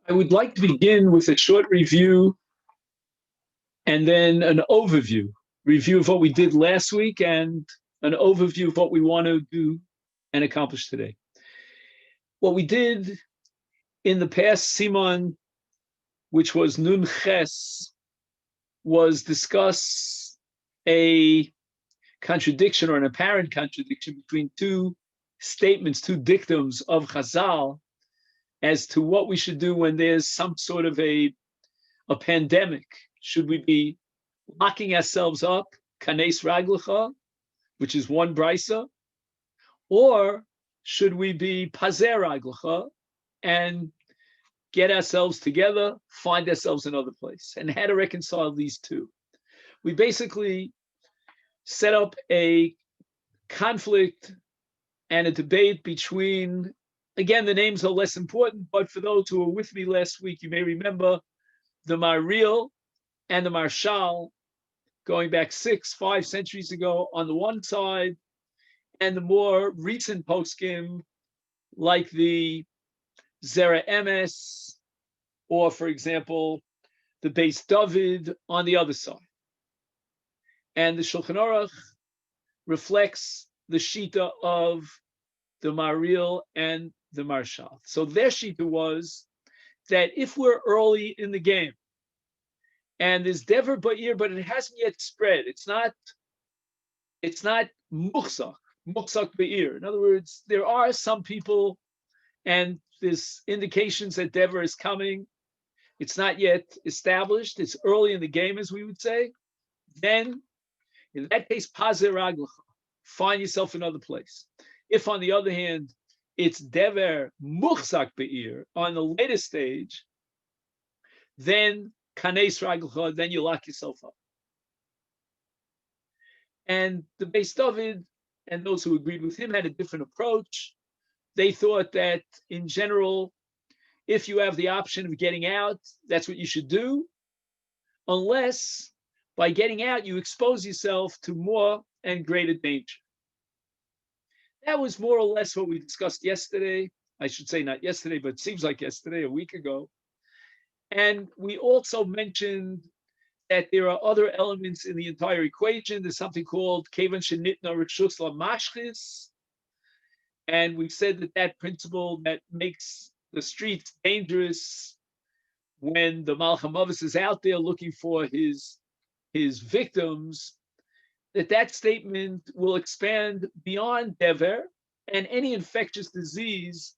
I would like to begin with a short review and then an overview. Review of what we did last week and an overview of what we want to do and accomplish today. What we did in the past Simon, which was Nun Ches, was discuss a contradiction or an apparent contradiction between two statements, two dictums of Chazal as to what we should do when there's some sort of a pandemic. Should we be locking ourselves up, kanes raglecha, which is one brisa, or should we be pazer raglecha and get ourselves together, find ourselves another place, and how to reconcile these two? We basically set up a conflict and a debate between, again, the names are less important, but for those who were with me last week, you may remember the Maril and the Marshal going back 5 centuries ago on the one side, and the more recent poskim like the Zera Emes, or for example, the Beis David on the other side. And the Shulchan Aruch reflects the Shita of the Maril and the Marshal. So their Shita was that if we're early in the game, and there's Dever Ba'ir, but it hasn't yet spread. It's not Muchzak Ba'ir. In other words, there are some people, and there's indications that Dever is coming. It's not yet established. It's early in the game, as we would say. Then, in that case, Pazer Raglecha, find yourself another place. If, on the other hand, it's Dever Muchzak Ba'ir on the later stage, then Kanes Raglecha, then you lock yourself up. And the Beis David and those who agreed with him had a different approach. They thought that in general, if you have the option of getting out, that's what you should do, unless by getting out, you expose yourself to more and greater danger. That was more or less what we discussed yesterday. I should say not yesterday, but it seems like yesterday, a week ago. And we also mentioned that there are other elements in the entire equation. There's something called Kevan Shenitna Rishus LaMashchis. And we said that that principle that makes the streets dangerous when the Malach HaMavis is out there looking for his victims, that statement will expand beyond Dever, and any infectious disease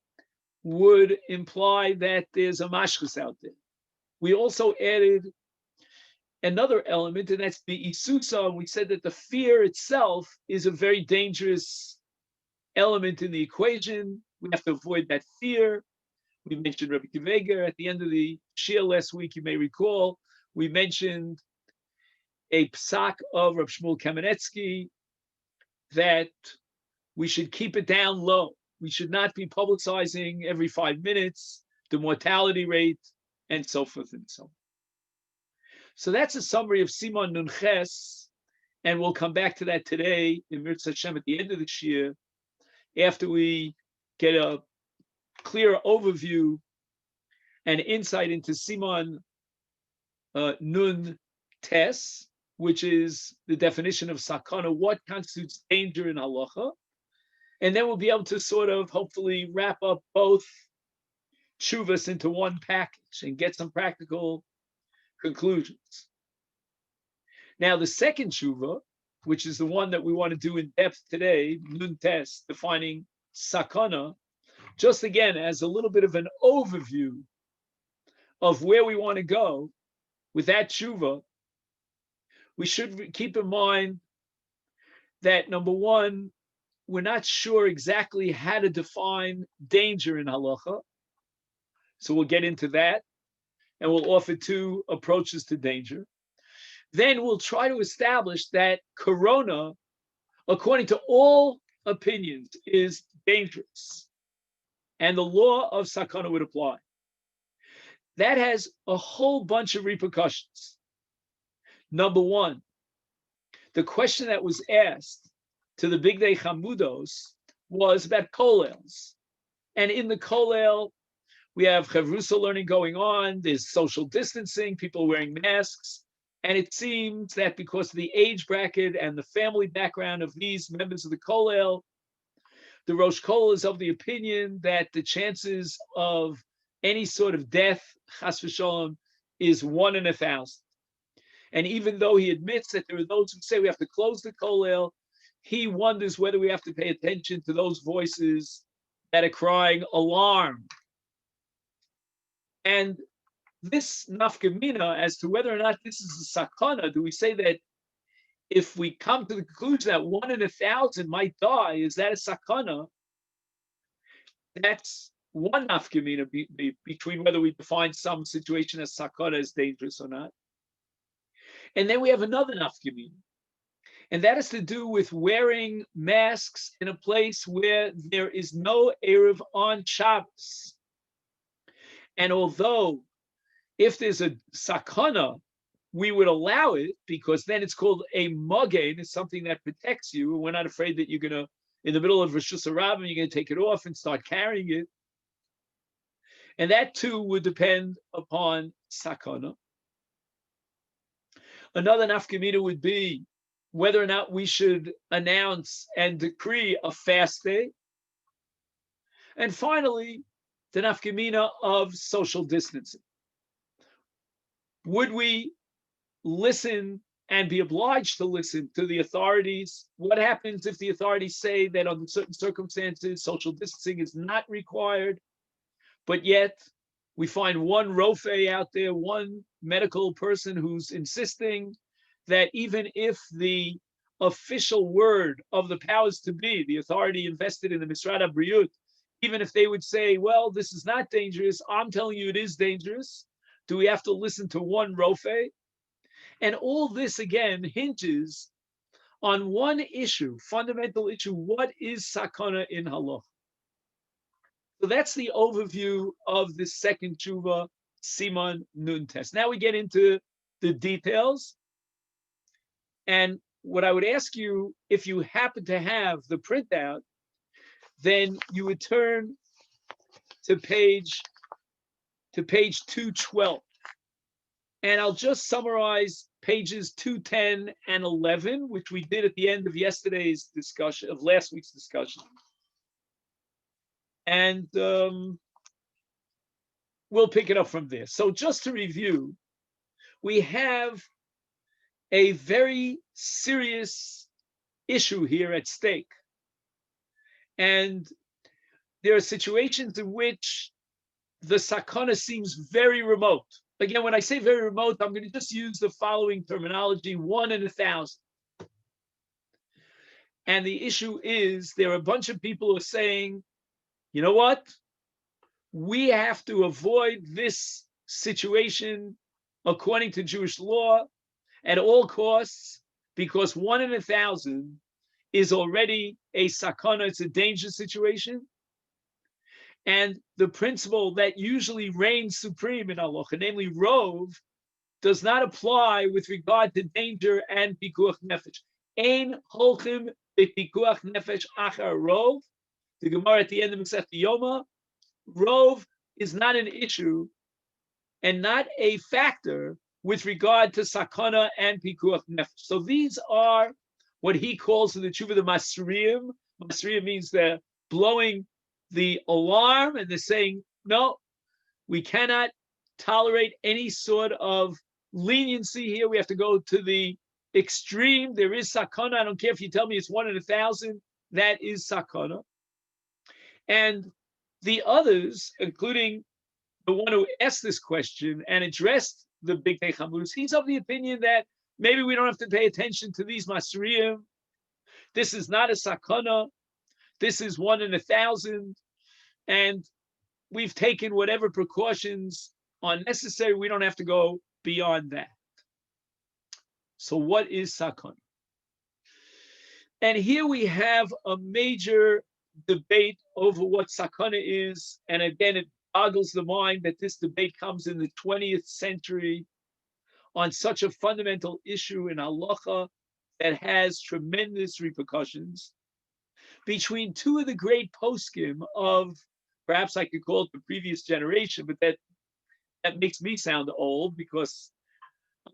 would imply that there's a mashchus out there. We also added another element, and that's the isusa. We said that the fear itself is a very dangerous element in the equation. We have to avoid that fear. We mentioned Rabbi Kiveger at the end of the shir last week. You may recall we mentioned a psak of Rav Shmuel Kamenetsky that we should keep it down low. We should not be publicizing every 5 minutes the mortality rate and so forth and so on. So that's a summary of Simon Nun Ches, and we'll come back to that today in Mirz Hashem at the end of the shir, after we get a clear overview and insight into Simon Nun Tes, which is the definition of sakana, what constitutes danger in halacha. And then we'll be able to sort of hopefully wrap up both tshuvas into one package and get some practical conclusions. Now, the second tshuva, which is the one that we want to do in depth today, Nun Tes, defining sakana, just again as a little bit of an overview of where we want to go with that tshuva, we should keep in mind that, number one, we're not sure exactly how to define danger in halacha. So we'll get into that, and we'll offer two approaches to danger. Then we'll try to establish that corona, according to all opinions, is dangerous, and the law of sakana would apply. That has a whole bunch of repercussions. Number one, the question that was asked to the Bigdei Chamudos was about kolels. And in the kolel, We have chavrusa learning going on. There's social distancing, people wearing masks. And it seems that because of the age bracket and the family background of these members of the kollel, the Rosh Kollel is of the opinion that the chances of any sort of death, chas v'sholom, is 1 in 1,000. And even though he admits that there are those who say we have to close the kollel, he wonders whether we have to pay attention to those voices that are crying alarm. And this nafkamina as to whether or not this is a sakana, do we say that if we come to the conclusion that 1 in 1,000 might die, is that a sakana? That's one nafkamina between whether we define some situation as sakana as dangerous or not. And then we have another nafkamina, and that is to do with wearing masks in a place where there is no Erev on Shabbos. And although if there's a sakana, we would allow it because then it's called a mugain. It's something that protects you. We're not afraid that you're going to, in the middle of Rosh Hashanah, you're going to take it off and start carrying it. And that too would depend upon sakana. Another nafkamina would be whether or not we should announce and decree a fast day. And finally, the nafkamina of social distancing. Would we listen and be obliged to listen to the authorities? What happens if the authorities say that under certain circumstances, social distancing is not required, but yet we find one rofe out there, one medical person who's insisting that even if the official word of the powers to be, the authority invested in the Misrad HaBriyut, even if they would say, well, this is not dangerous, I'm telling you it is dangerous, do we have to listen to one rofe? And all this, again, hinges on one issue, fundamental issue: what is sakana in halacha? So that's the overview of the second tshuva, Siman Nun Tes. Now we get into the details. And what I would ask you, if you happen to have the printout, then you would turn to page 212. And I'll just summarize pages 210 and 11, which we did at the end of yesterday's discussion, of last week's discussion. And we'll pick it up from there. So just to review, we have a very serious issue here at stake. And there are situations in which the sakana seems very remote. Again, when I say very remote, I'm going to just use the following terminology: 1 in 1,000. And the issue is there are a bunch of people who are saying, you know what? We have to avoid this situation according to Jewish law at all costs, because 1 in 1,000 is already a sakana, it's a dangerous situation. And the principle that usually reigns supreme in halacha, namely rov, does not apply with regard to danger and pikuach nefesh. Ein holchim b'pikuach nefesh achar rov. The Gemara at the end of Masechet Yoma, rov is not an issue and not a factor with regard to sakana and pikuach nefesh. So these are what he calls in the tshuva the masriyim. Masriyim means they're blowing the alarm, and they're saying, no, we cannot tolerate any sort of leniency here. We have to go to the extreme. There is sakana. I don't care if you tell me it's 1 in 1,000. That is sakana. And the others, including the one who asked this question and addressed the Big Day Chamurus, he's of the opinion that maybe we don't have to pay attention to these masriyim. This is not a sakana. This is 1 in 1,000. And we've taken whatever precautions are necessary. We don't have to go beyond that. So what is sakana? And here we have a major debate over what sakana is. And again, it boggles the mind that this debate comes in the 20th century on such a fundamental issue in halacha that has tremendous repercussions, between two of the great poskim of Perhaps I could call it the previous generation, but that makes me sound old because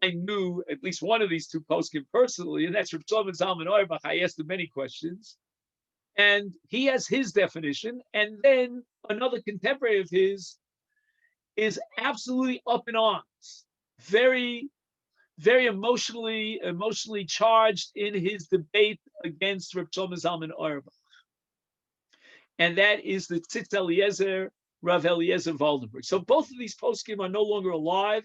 I knew at least one of these two poskim personally, and that's Reb Shlomo Zalman Auerbach. I asked him many questions, and he has his definition. And then another contemporary of his is absolutely up in arms, very, very emotionally charged in his debate against Reb Shlomo Zalman Auerbach, and that is the Tzitz Eliezer, Rav Eliezer Waldenberg. So both of these poskim are no longer alive.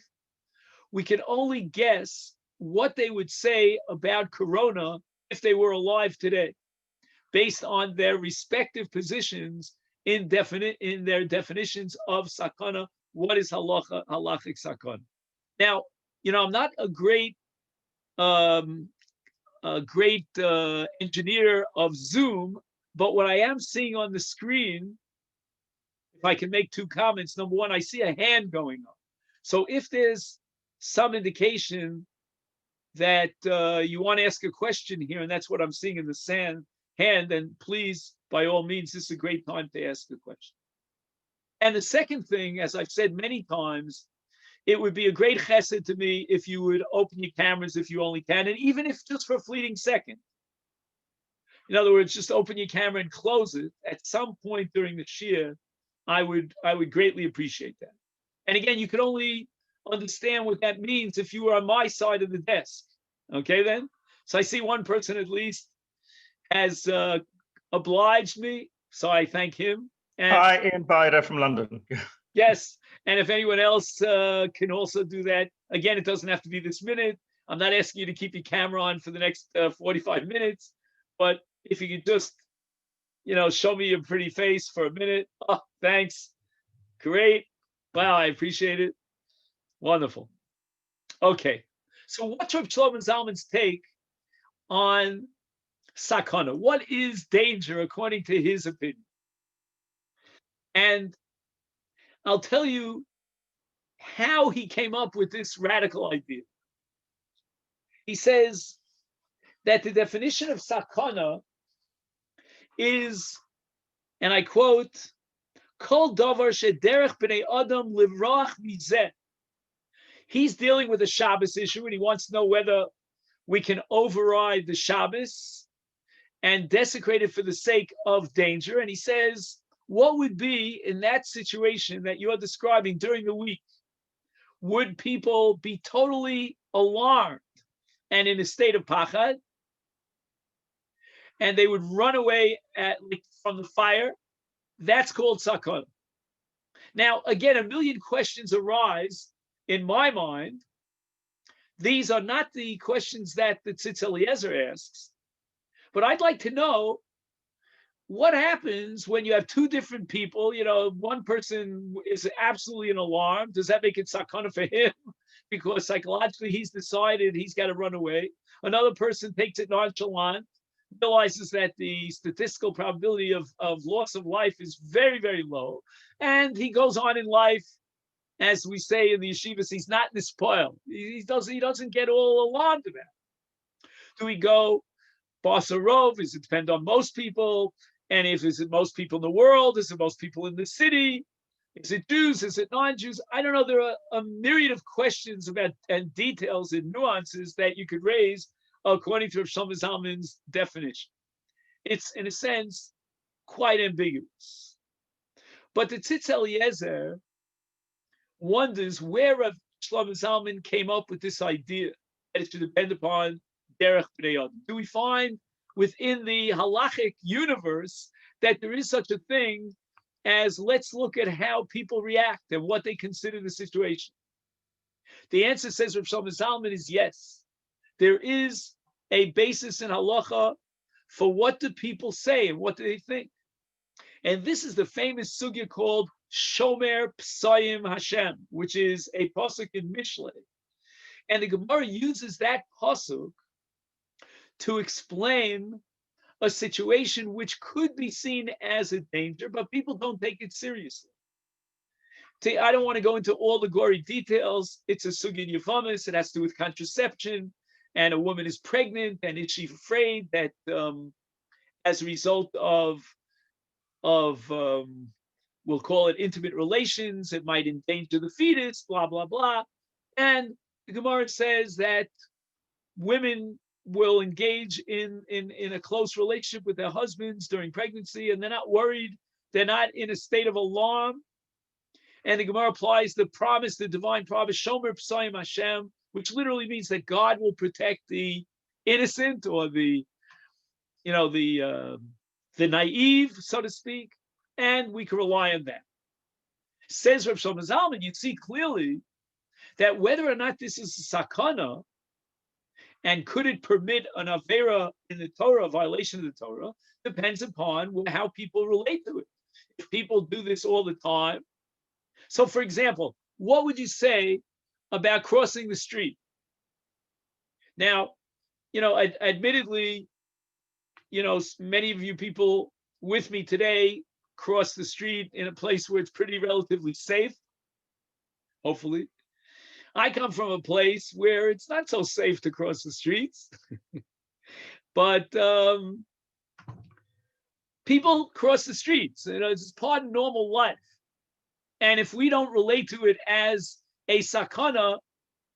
We can only guess what they would say about Corona if they were alive today, based on their respective positions in their definitions of sakana. What is halachic sakana? Now, I'm not a great engineer of Zoom, but what I am seeing on the screen, if I can make two comments. Number one, I see a hand going up. So if there's some indication that you want to ask a question here, and that's what I'm seeing in the hand, then please, by all means, this is a great time to ask a question. And the second thing, as I've said many times, it would be a great chesed to me if you would open your cameras if you only can, and even if just for a fleeting second. In other words, just open your camera and close it at some point during the shiur. I would greatly appreciate that. And again, you could only understand what that means if you were on my side of the desk. Okay, then? So I see one person at least has obliged me, so I thank him. And hi, Ian Bider from London. Yes, and if anyone else can also do that, again, it doesn't have to be this minute. I'm not asking you to keep your camera on for the next 45 minutes, but if you could just, show me your pretty face for a minute. Oh, thanks. Great. Wow, I appreciate it. Wonderful. Okay, so what's Reb Shlomo Zalman's take on sakana? What is danger according to his opinion? And I'll tell you how he came up with this radical idea. He says that the definition of sakana is, and I quote, Kol davar shederech b'nei adam livrach mizeh. He's dealing with a Shabbos issue, and he wants to know whether we can override the Shabbos and desecrate it for the sake of danger. And he says, what would be in that situation that you're describing during the week? Would people be totally alarmed and in a state of pachad, and they would run away from the fire? That's called sakana. Now, again, a million questions arise in my mind. These are not the questions that the Tzitz Eliezer asks, but I'd like to know what happens when you have two different people. One person is absolutely in alarm. Does that make it sakana for him? Because psychologically he's decided he's got to run away. Another person takes it nonchalant, realizes that the statistical probability of loss of life is very, very low, and he goes on in life, as we say in the yeshivas, he's not nispoil. He doesn't get all alarmed about it. Do we go basarov? Does it depend on most people? And if is it most people in the world? Is it most people in the city? Is it Jews? Is it non-Jews? I don't know. There are a myriad of questions about and details and nuances that you could raise according to Rav Shlomo Zalman's definition. It's, in a sense, quite ambiguous. But the Tzitz Eliezer wonders where Rav Shlomo Zalman came up with this idea that it should depend upon derech b'nei adam. Do we find within the halachic universe that there is such a thing as, let's look at how people react and what they consider the situation? The answer, says Rav Shlomo Zalman, is yes. There is a basis in halacha for what do people say and what do they think. And this is the famous sugya called Shomer Psayim Hashem, which is a pasuk in Mishlei. And the Gemara uses that pasuk to explain a situation which could be seen as a danger, but people don't take it seriously. I don't want to go into all the gory details. It's a sugya in Yevamis. It has to do with contraception, and a woman is pregnant, and is she afraid that as a result of we'll call it intimate relations. It might endanger the fetus, blah, blah, blah. And the Gemara says that women will engage in a close relationship with their husbands during pregnancy, and they're not worried. They're not in a state of alarm. And the Gemara applies the promise, the divine promise, Shomer P'sayim Hashem, which literally means that God will protect the innocent or the naive, so to speak, and we can rely on that. Says Rav Shlomo Zalman, you see clearly that whether or not this is a sakana, and could it permit an avera in the Torah, a violation of the Torah, depends upon how people relate to it. If people do this all the time. So, for example, what would you say about crossing the street? Now, admittedly, many of you people with me today cross the street in a place where it's pretty relatively safe, hopefully. I come from a place where it's not so safe to cross the streets, but people cross the streets. It's part of normal life. And if we don't relate to it as a sakana,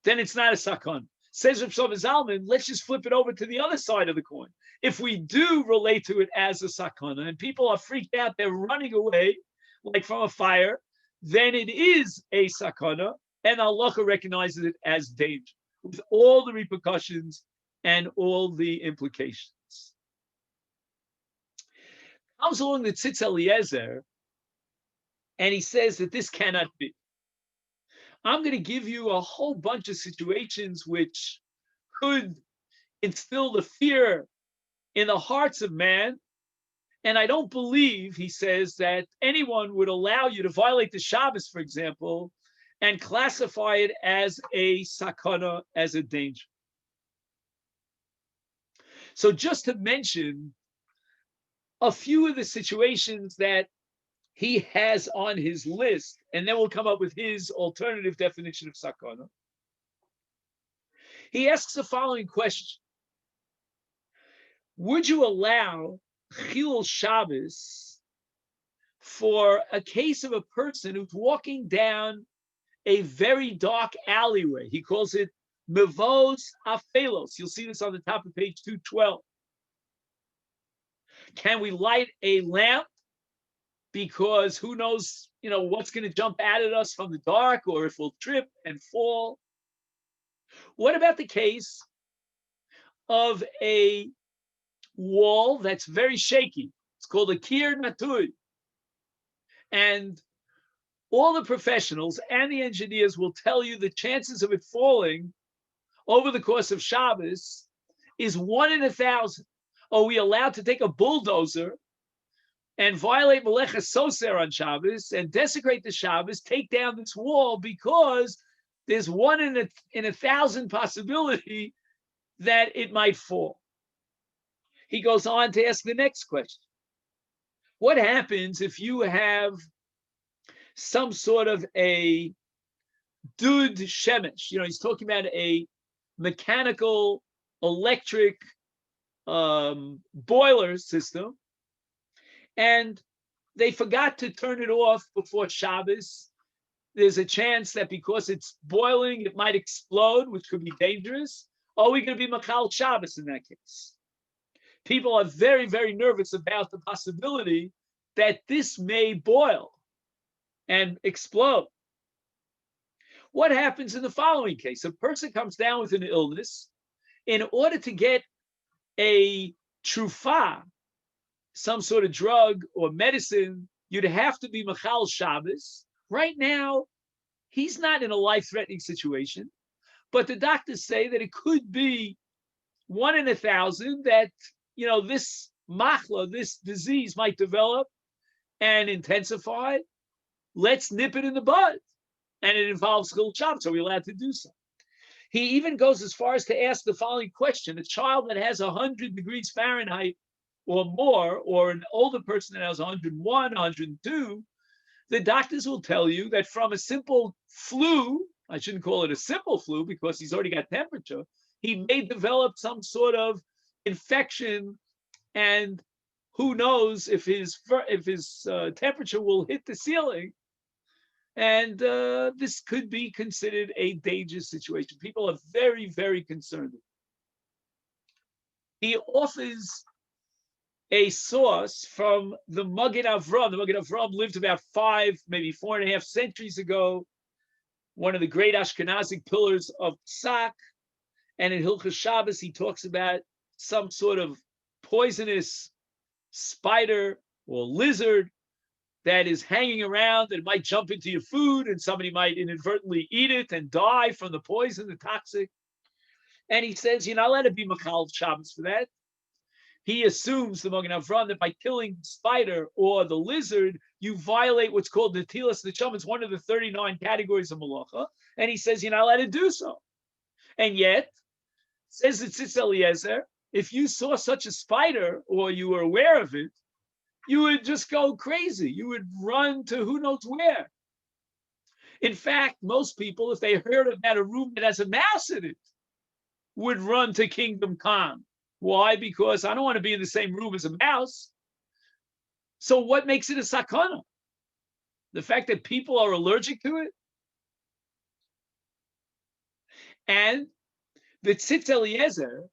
then it's not a sakana. Says Rav Shlomo Zalman, let's just flip it over to the other side of the coin. If we do relate to it as a sakana and people are freaked out, they're running away like from a fire, then it is a sakana, and halacha recognizes it as danger with all the repercussions and all the implications. Comes along the Tzitz Eliezer, and he says that this cannot be. I'm going to give you a whole bunch of situations which could instill the fear in the hearts of man. And I don't believe, he says, that anyone would allow you to violate the Shabbos, for example, and classify it as a sakana, as a danger. So just to mention a few of the situations that he has on his list, and then we'll come up with his alternative definition of sakana. He asks the following question. Would you allow Chilul Shabbos for a case of a person who's walking down a very dark alleyway? He calls it Mevos Afelos. You'll see this on the top of page 212. Can we light a lamp? Because who knows, what's going to jump out at us from the dark, or if we'll trip and fall. What about the case of a wall that's very shaky? It's called a kir natui. And all the professionals and the engineers will tell you the chances of it falling over the course of Shabbos is 1 in 1,000. Are we allowed to take a bulldozer and violate Melecha Soser on Shabbos and desecrate the Shabbos, take down this wall, because there's 1 in 1,000 possibility that it might fall? He goes on to ask the next question. What happens if you have some sort of a dud shemesh? He's talking about a mechanical, electric boiler system, and they forgot to turn it off before Shabbos. There's a chance that because it's boiling, it might explode, which could be dangerous. Are we going to be Machal Shabbos in that case? People are very, very nervous about the possibility that this may boil and explode. What happens in the following case? A person comes down with an illness. In order to get a trufa, some sort of drug or medicine, you'd have to be Machal Shabbos. Right now, he's not in a life-threatening situation, but the doctors say that it could be 1 in 1,000 that, this machla, this disease might develop and intensify. Let's nip it in the bud. And it involves Chilul Shabbos, so we're allowed to do so. He even goes as far as to ask the following question. A child that has 100 degrees Fahrenheit or more, or an older person that has 101, 102, the doctors will tell you that from a simple flu, I shouldn't call it a simple flu because he's already got temperature, he may develop some sort of infection and who knows if his temperature will hit the ceiling, and this could be considered a dangerous situation. People are very, very concerned. He offers a source from the Magen Avram. The Magen Avram lived about 5, maybe 4.5 centuries ago, one of the great Ashkenazic pillars of Psak. And in Hilchos Shabbos, he talks about some sort of poisonous spider or lizard that is hanging around that might jump into your food, and somebody might inadvertently eat it and die from the poison, the toxic. And he says, you're not allowed to be Machal Shabbos for that. He assumes, the Magen Avram, that by killing the spider or the lizard, you violate what's called Netilas Neshama. It's one of the 39 categories of Malacha. And he says, you're not allowed to do so. And yet, says the Tzitz Eliezer, if you saw such a spider or you were aware of it, you would just go crazy. You would run to who knows where. In fact, most people, if they heard about a room that has a mouse in it, would run to Kingdom Come. Why? Because I don't want to be in the same room as a mouse. So what makes it a sakana? The fact that people are allergic to it? And the Tzitz Eliezer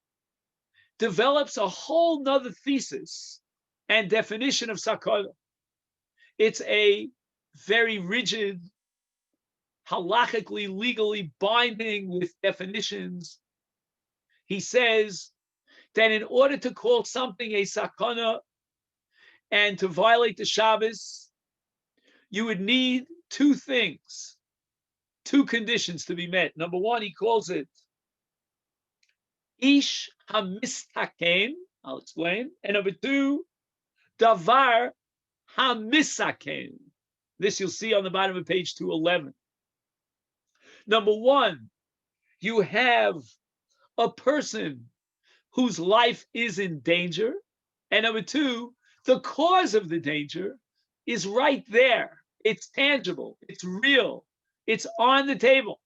develops a whole nother thesis and definition of sakana. It's a very rigid, halachically, legally binding with definitions. He says that in order to call something a sakana and to violate the Shabbos, you would need 2 things, 2 conditions to be met. Number 1, he calls it Ish hamistaken, I'll explain. And number 2, Davar hamisaken. This you'll see on the bottom of page 211. Number 1, you have a person whose life is in danger. And number 2, the cause of the danger is right there. It's tangible. It's real. It's on the table.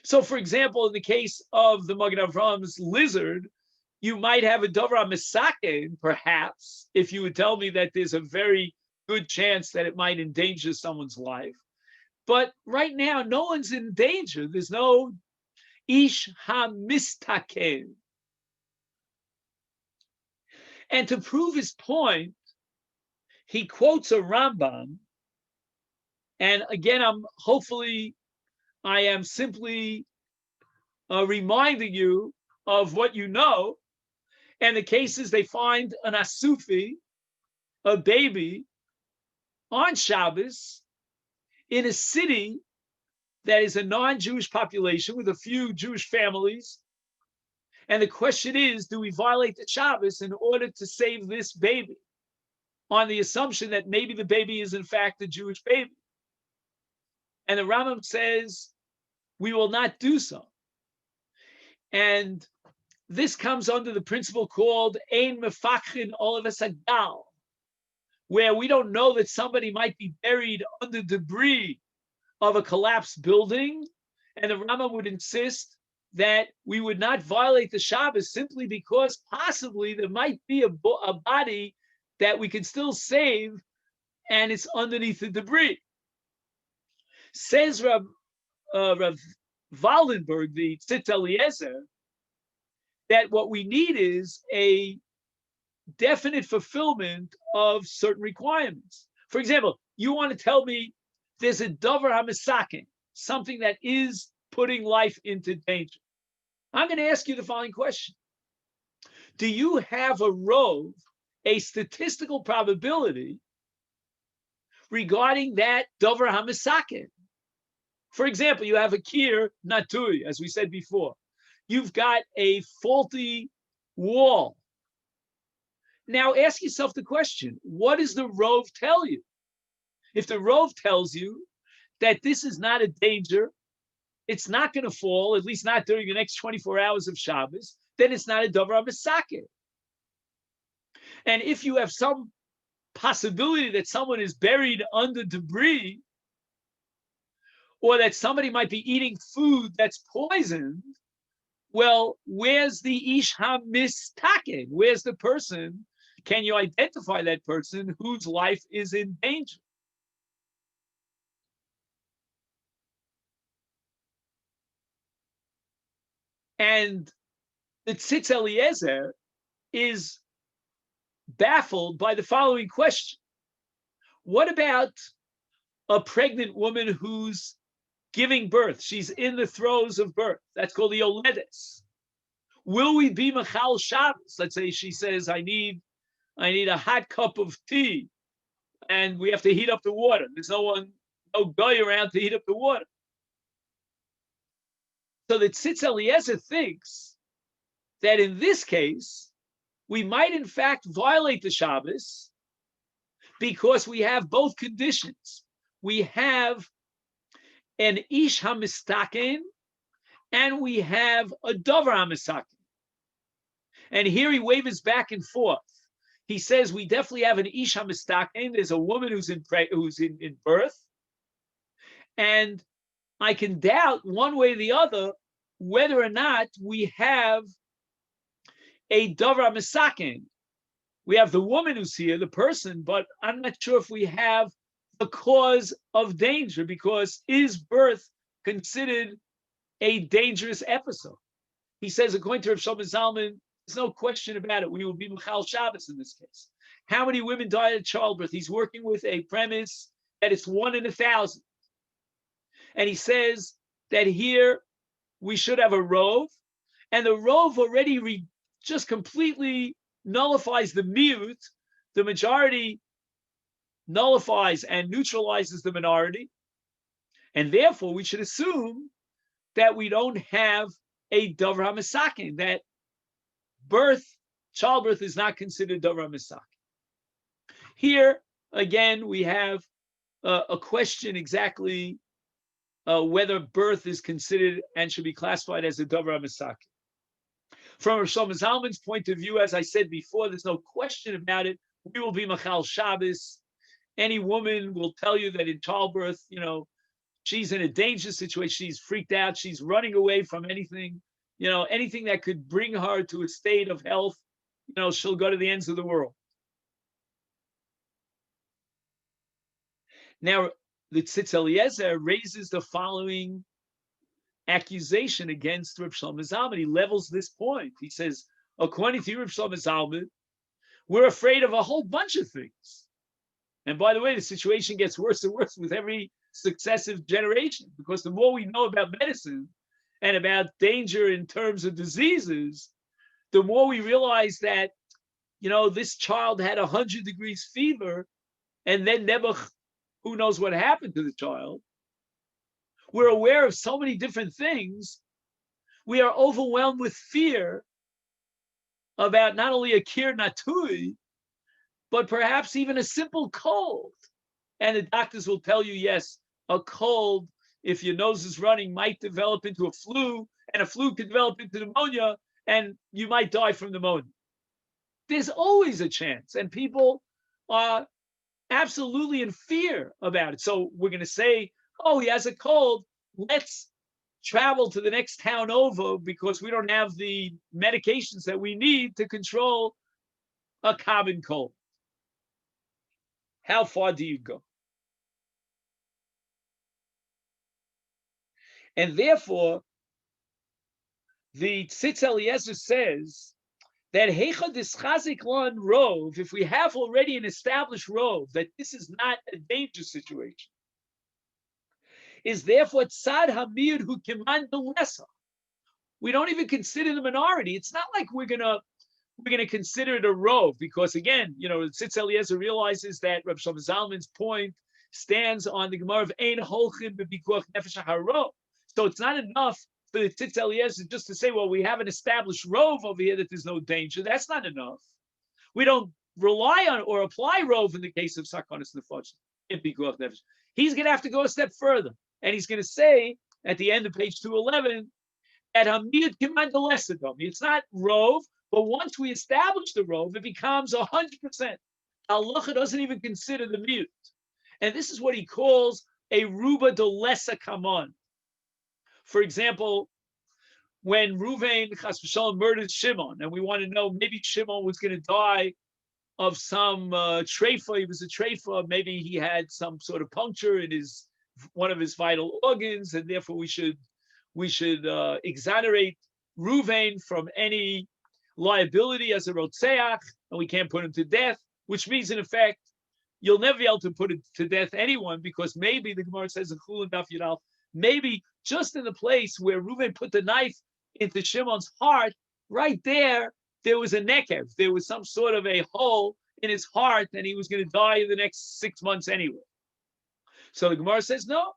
So, for example, in the case of the Magen Avram's lizard, you might have a Davar Misaken, perhaps, if you would tell me that there's a very good chance that it might endanger someone's life. But right now, no one's in danger. There's no Ish HaMistaken. And to prove his point, he quotes a Rambam. And again, I am simply reminding you of what you know. And the case is they find an Asufi, a baby, on Shabbos in a city that is a non-Jewish population with a few Jewish families. And the question is, do we violate the Shabbos in order to save this baby? On the assumption that maybe the baby is in fact a Jewish baby. And the Rambam says, we will not do so. And this comes under the principle called Ein Mefachrin Olav Sagal, where we don't know that somebody might be buried under debris of a collapsed building. And the Rambam would insist that we would not violate the Shabbos simply because possibly there might be a body that we can still save and it's underneath the debris. Says Rav Waldenberg, the Tzitz Eliezer, that what we need is a definite fulfillment of certain requirements. For example, you want to tell me there's a Davar HaMisaken, something that is putting life into danger. I'm going to ask you the following question. Do you have a statistical probability regarding that Davar HaMisaken? For example, you have a Kir Natui, as we said before. You've got a faulty wall. Now ask yourself the question, what does the Rove tell you? If the Rove tells you that this is not a danger, it's not going to fall, at least not during the next 24 hours of Shabbos, then it's not a Davar HaMisaken. And if you have some possibility that someone is buried under debris, or that somebody might be eating food that's poisoned, Well, where's the ish hamistaken? Where's the person? Can you identify that person whose life is in danger? And the Tzitz Eliezer is baffled by the following question. What about a pregnant woman who's giving birth? She's in the throes of birth. That's called the Yoledes. Will we be Machal Shabbos? Let's say she says, I need a hot cup of tea, and we have to heat up the water. There's no guy around to heat up the water. So the Tzitz Eliezer thinks that in this case, we might in fact violate the Shabbos because we have both conditions. We have an ish hamistaken and we have a davar hamistaken. And here he wavers back and forth. He says we definitely have an ish hamistaken. There's a woman who's in birth, and I can doubt one way or the other whether or not we have a davar hamistaken. We have the woman who's here, the person, but I'm not sure if we have the cause of danger, because is birth considered a dangerous episode? He says, according to Rav Shlomo Zalman, there's no question about it. We will be Machal Shabbos in this case. How many women die at childbirth? He's working with a premise that it's 1 in 1,000. And he says that here we should have a rove, and the rove already just completely nullifies the miut. The majority nullifies and neutralizes the minority. And therefore, we should assume that we don't have a davar hamistaken, that childbirth is not considered davar hamistaken. Here, again, we have a question exactly whether birth is considered and should be classified as a davar hamistaken. From Rav Shlomo Zalman's point of view, as I said before, there's no question about it. We will be Machal Shabbos. Any woman will tell you that in childbirth, she's in a dangerous situation. She's freaked out. She's running away from anything, anything that could bring her to a state of health. She'll go to the ends of the world. Now, the Tzitz Eliezer raises the following accusation against Rav Shlomo Zalman. He levels this point. He says, according to Rav Shlomo Zalman, we're afraid of a whole bunch of things. And by the way, the situation gets worse and worse with every successive generation, because the more we know about medicine and about danger in terms of diseases, the more we realize that, this child had 100 degrees fever, and then never, who knows what happened to the child. We're aware of so many different things. We are overwhelmed with fear about not only a kir natui, but perhaps even a simple cold. And the doctors will tell you, yes, a cold, if your nose is running, might develop into a flu, and a flu could develop into pneumonia, and you might die from pneumonia. There's always a chance, and people are absolutely in fear about it. So we're going to say, oh, he has a cold, let's travel to the next town over because we don't have the medications that we need to control a common cold. How far do you go? And therefore, the Tzitz Eliezer says that Heicha Dischazik Lan Rov, if we have already an established Rov, that this is not a dangerous situation, is therefore Tzad Hamir who command the lesser. We don't even consider the minority. It's not like we're gonna consider it a rove, because again, Tzitz Eliezer realizes that Rav Shlomo Zalman's point stands on the Gemara of Ein Holchim B'Pikuach Nefesh HaRov. So it's not enough for the Tzitz Eliezer just to say, well, we have an established rove over here that there's no danger. That's not enough. We don't rely on or apply rove in the case of Sakonis Nefesh in Pikuach Nefesh. He's going to have to go a step further, and he's going to say at the end of page 211 that Hamid Kimand Lesadom. It's not rove, but once we establish the rove, it becomes 100%. Halacha doesn't even consider the mute. And this is what he calls a ruba de lesa kamon. For example, when Reuven Chas v'Shalom murdered Shimon, and we want to know maybe Shimon was going to die of some treifa. He was a treifa. Maybe he had some sort of puncture in one of his vital organs, and therefore we should exonerate Reuven from any liability as a rotzeach, and we can't put him to death. Which means, in effect, you'll never be able to put to death anyone, because maybe the Gemara says in Chulin Daf Yudal, maybe just in the place where Reuven put the knife into Shimon's heart, right there was a nekev. There was some sort of a hole in his heart, and he was going to die in the next 6 months anyway. So the Gemara says, no,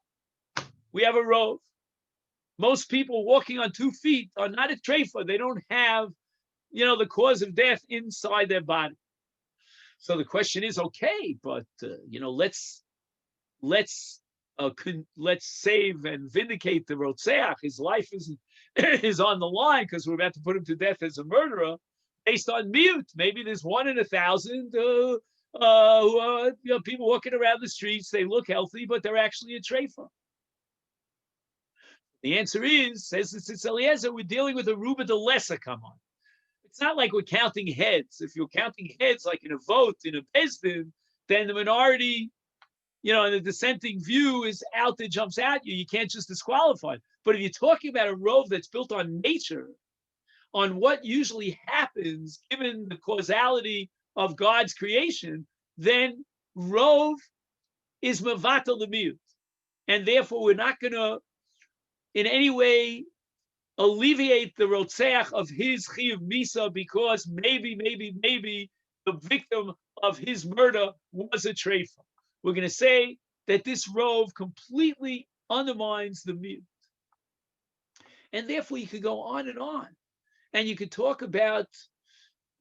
we have a rove. Most people walking on 2 feet are not a treifa. They don't have, the cause of death inside their body. So the question is, okay, but let's save and vindicate the rotzeach. His life is on the line because we're about to put him to death as a murderer, based on miut. Maybe there's 1 in 1,000 who are people walking around the streets. They look healthy, but they're actually a treifa. The answer is, says the Tzitz Eliezer, we're dealing with a ruba de lesa. Come on. It's not like we're counting heads. If you're counting heads, like in a vote, in a Bezdin, then the minority, and the dissenting view is out there, jumps at you. You can't just disqualify. But if you're talking about a rove that's built on nature, on what usually happens, given the causality of God's creation, then rove is mevatel l'miut. And therefore, we're not going to, in any way, alleviate the rotzeach of his chiyuv misa, because maybe the victim of his murder was a treifa. We're going to say that this rove completely undermines the miut. And therefore, you could go on, and you could talk about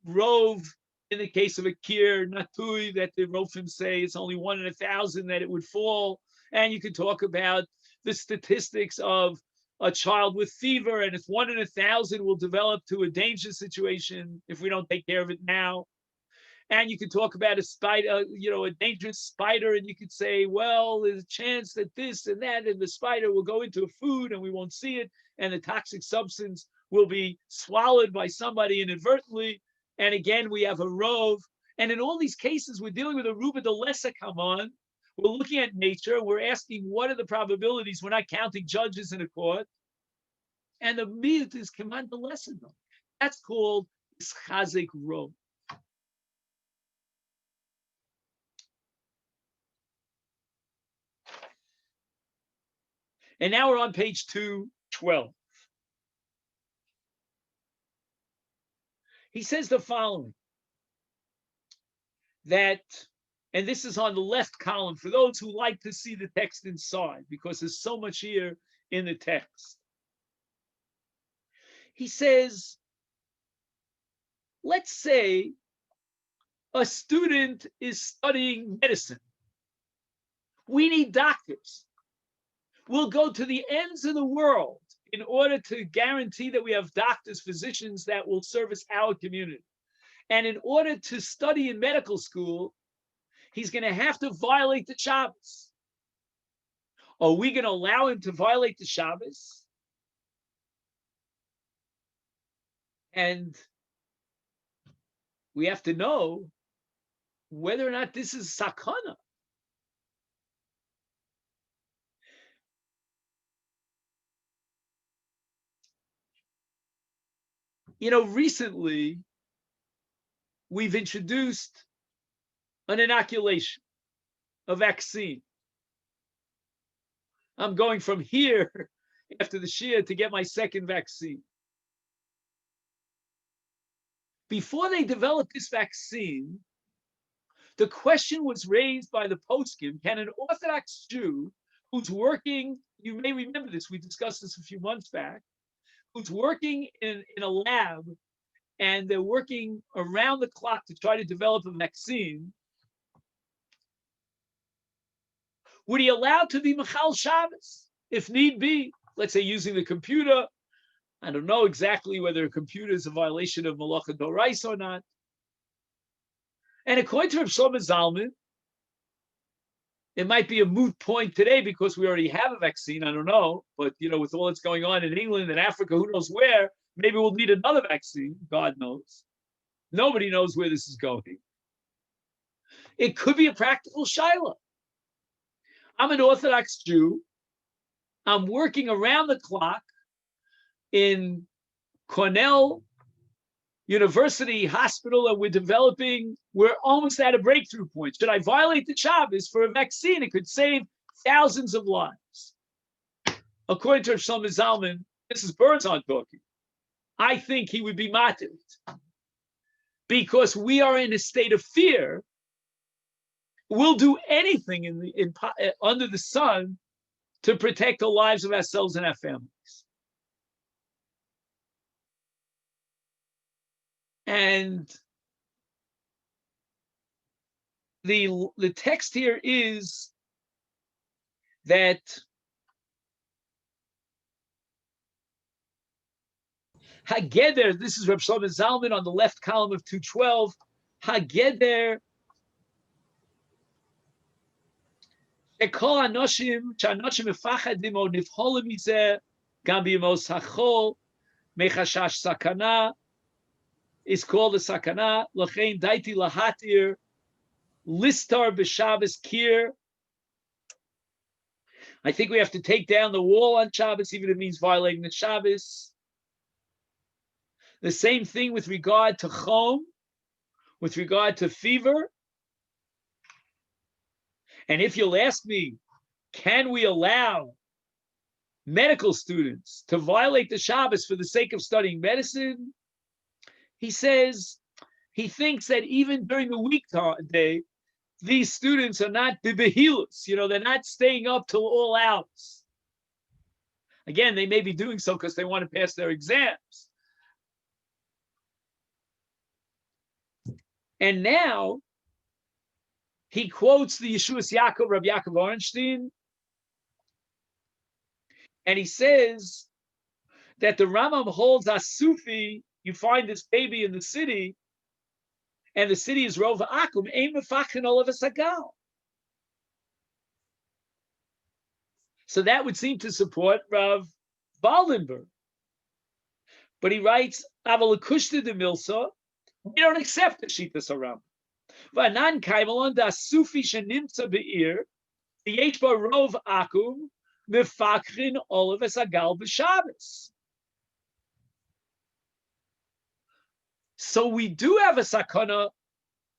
rove in the case of a kir natui, that the rofim say it's only 1 in 1,000 that it would fall, and you could talk about the statistics of a child with fever, and if 1 in 1,000 will develop to a dangerous situation if we don't take care of it now. And you could talk about a spider, a dangerous spider, and you could say, well, there's a chance that this and that, and the spider will go into a food and we won't see it, and the toxic substance will be swallowed by somebody inadvertently. And again, we have a rove. And in all these cases, we're dealing with a ruba de lesa. Come on. We're looking at nature. We're asking, what are the probabilities? We're not counting judges in a court. And the miut is command de lesa. That's called ischazik rove. And now we're on page 212. He says the following, that, and this is on the left column for those who like to see the text inside, because there's so much here in the text. He says, let's say a student is studying medicine. We need doctors. We'll go to the ends of the world in order to guarantee that we have doctors, physicians that will service our community. And in order to study in medical school, he's going to have to violate the Shabbos. Are we going to allow him to violate the Shabbos? And we have to know whether or not this is sakana. Recently, we've introduced an inoculation, a vaccine. I'm going from here after the Shia to get my second vaccine. Before they developed this vaccine, the question was raised by the poskim, can an Orthodox Jew who's working, you may remember this, we discussed this a few months back, who's working in a lab, and they're working around the clock to try to develop a vaccine, would he allow to be Mechal Shabbos, if need be? Let's say using the computer. I don't know exactly whether a computer is a violation of Malacha Doraisa or not. And according to Rav Shlomo Zalman, It might be a moot point today because we already have a vaccine. I don't know. But, with all that's going on in England and Africa, who knows where, maybe we'll need another vaccine. God knows. Nobody knows where this is going. It could be a practical shaila. I'm an Orthodox Jew. I'm working around the clock in Cornell University Hospital, and we're almost at a breakthrough point. Should I violate the Shabbos for a vaccine? It could save thousands of lives. According to Shlomo Zalman, this is Birdsong talking. I think he would be martyred because we are in a state of fear. We'll do anything under the sun to protect the lives of ourselves and our families. And the text here is that Hageder, this is Reb Shlomo Zalman on the left column of 212, Hageder Shekol Anoshim, Shanoshim Mefachadim O Nivholim Mizeh, Gam B'Yemos Hachol, Mechashash Sakana, is called a sakana. L'chein daiti lahatir listar b'Shabbos kir. I think we have to take down the wall on Shabbos, even if it means violating the Shabbos. The same thing with regard to chom, with regard to fever. And if you'll ask me, can we allow medical students to violate the Shabbos for the sake of studying medicine? He says he thinks that even during the weekday, these students are not bibahilus. They're not staying up till all hours. Again, they may be doing so because they want to pass their exams. And now he quotes the Yeshuas Yaakov, Rabbi Yaakov Orenstein, and he says that the Rambam holds as Sufi. You find this baby in the city, and the city is Rova Akum, Ein Mefachin Olav Sagal. So that would seem to support Rav Baldenberg. But he writes, Aval Kushta de Milsa, we don't accept the Shitas Aram. Vanan Kaimalon da Sufi Shenimtza Be'ir, the Yeshba Rov Akum, Mefachin Olav Sagal B'Shabbos. So we do have a sakana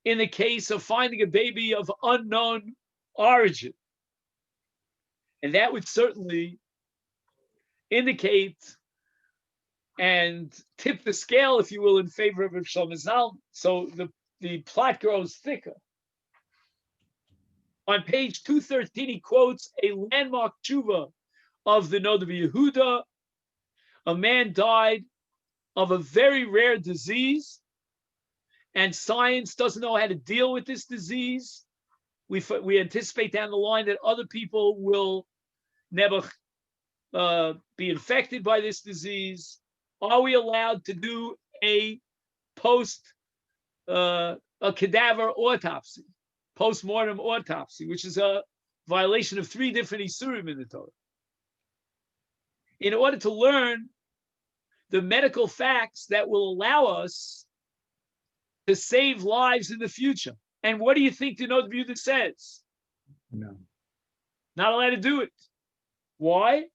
in the case of finding a baby of unknown origin. And that would certainly indicate and tip the scale, if you will, in favor of Reb Shlomo Zalman. So the plot grows thicker. On page 213, he quotes a landmark tshuva of the Noda B'Yehuda. A man died of a very rare disease, and science doesn't know how to deal with this disease. We anticipate down the line that other people will never be infected by this disease. Are we allowed to do a cadaver autopsy, post-mortem autopsy, which is a violation of 3 different isurim in the Torah? In order to learn the medical facts that will allow us to save lives in the future. And what do you think the Noda B'Yehuda says? No. Not allowed to do it. Why?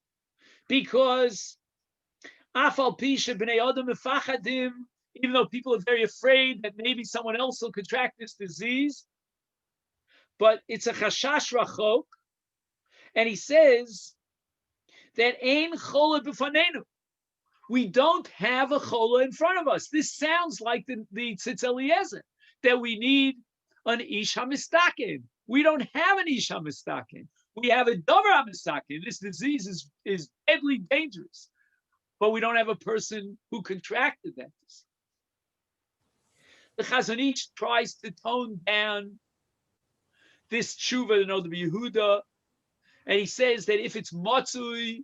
Because Afal Pisha B'nei Adam Mefachadim, even though people are very afraid that maybe someone else will contract this disease, but it's a chashash rachok, and he says that ein chola b'fanenu. We don't have a chola in front of us. This sounds like the Tzitz Eliezer, that we need an ish hamistaken. We don't have an ish hamistaken. We have a davar hamistaken. This disease is deadly dangerous, but we don't have a person who contracted that disease. The Chazon Ish tries to tone down this tshuva, the Noda B'Yehuda, and he says that if it's matzui,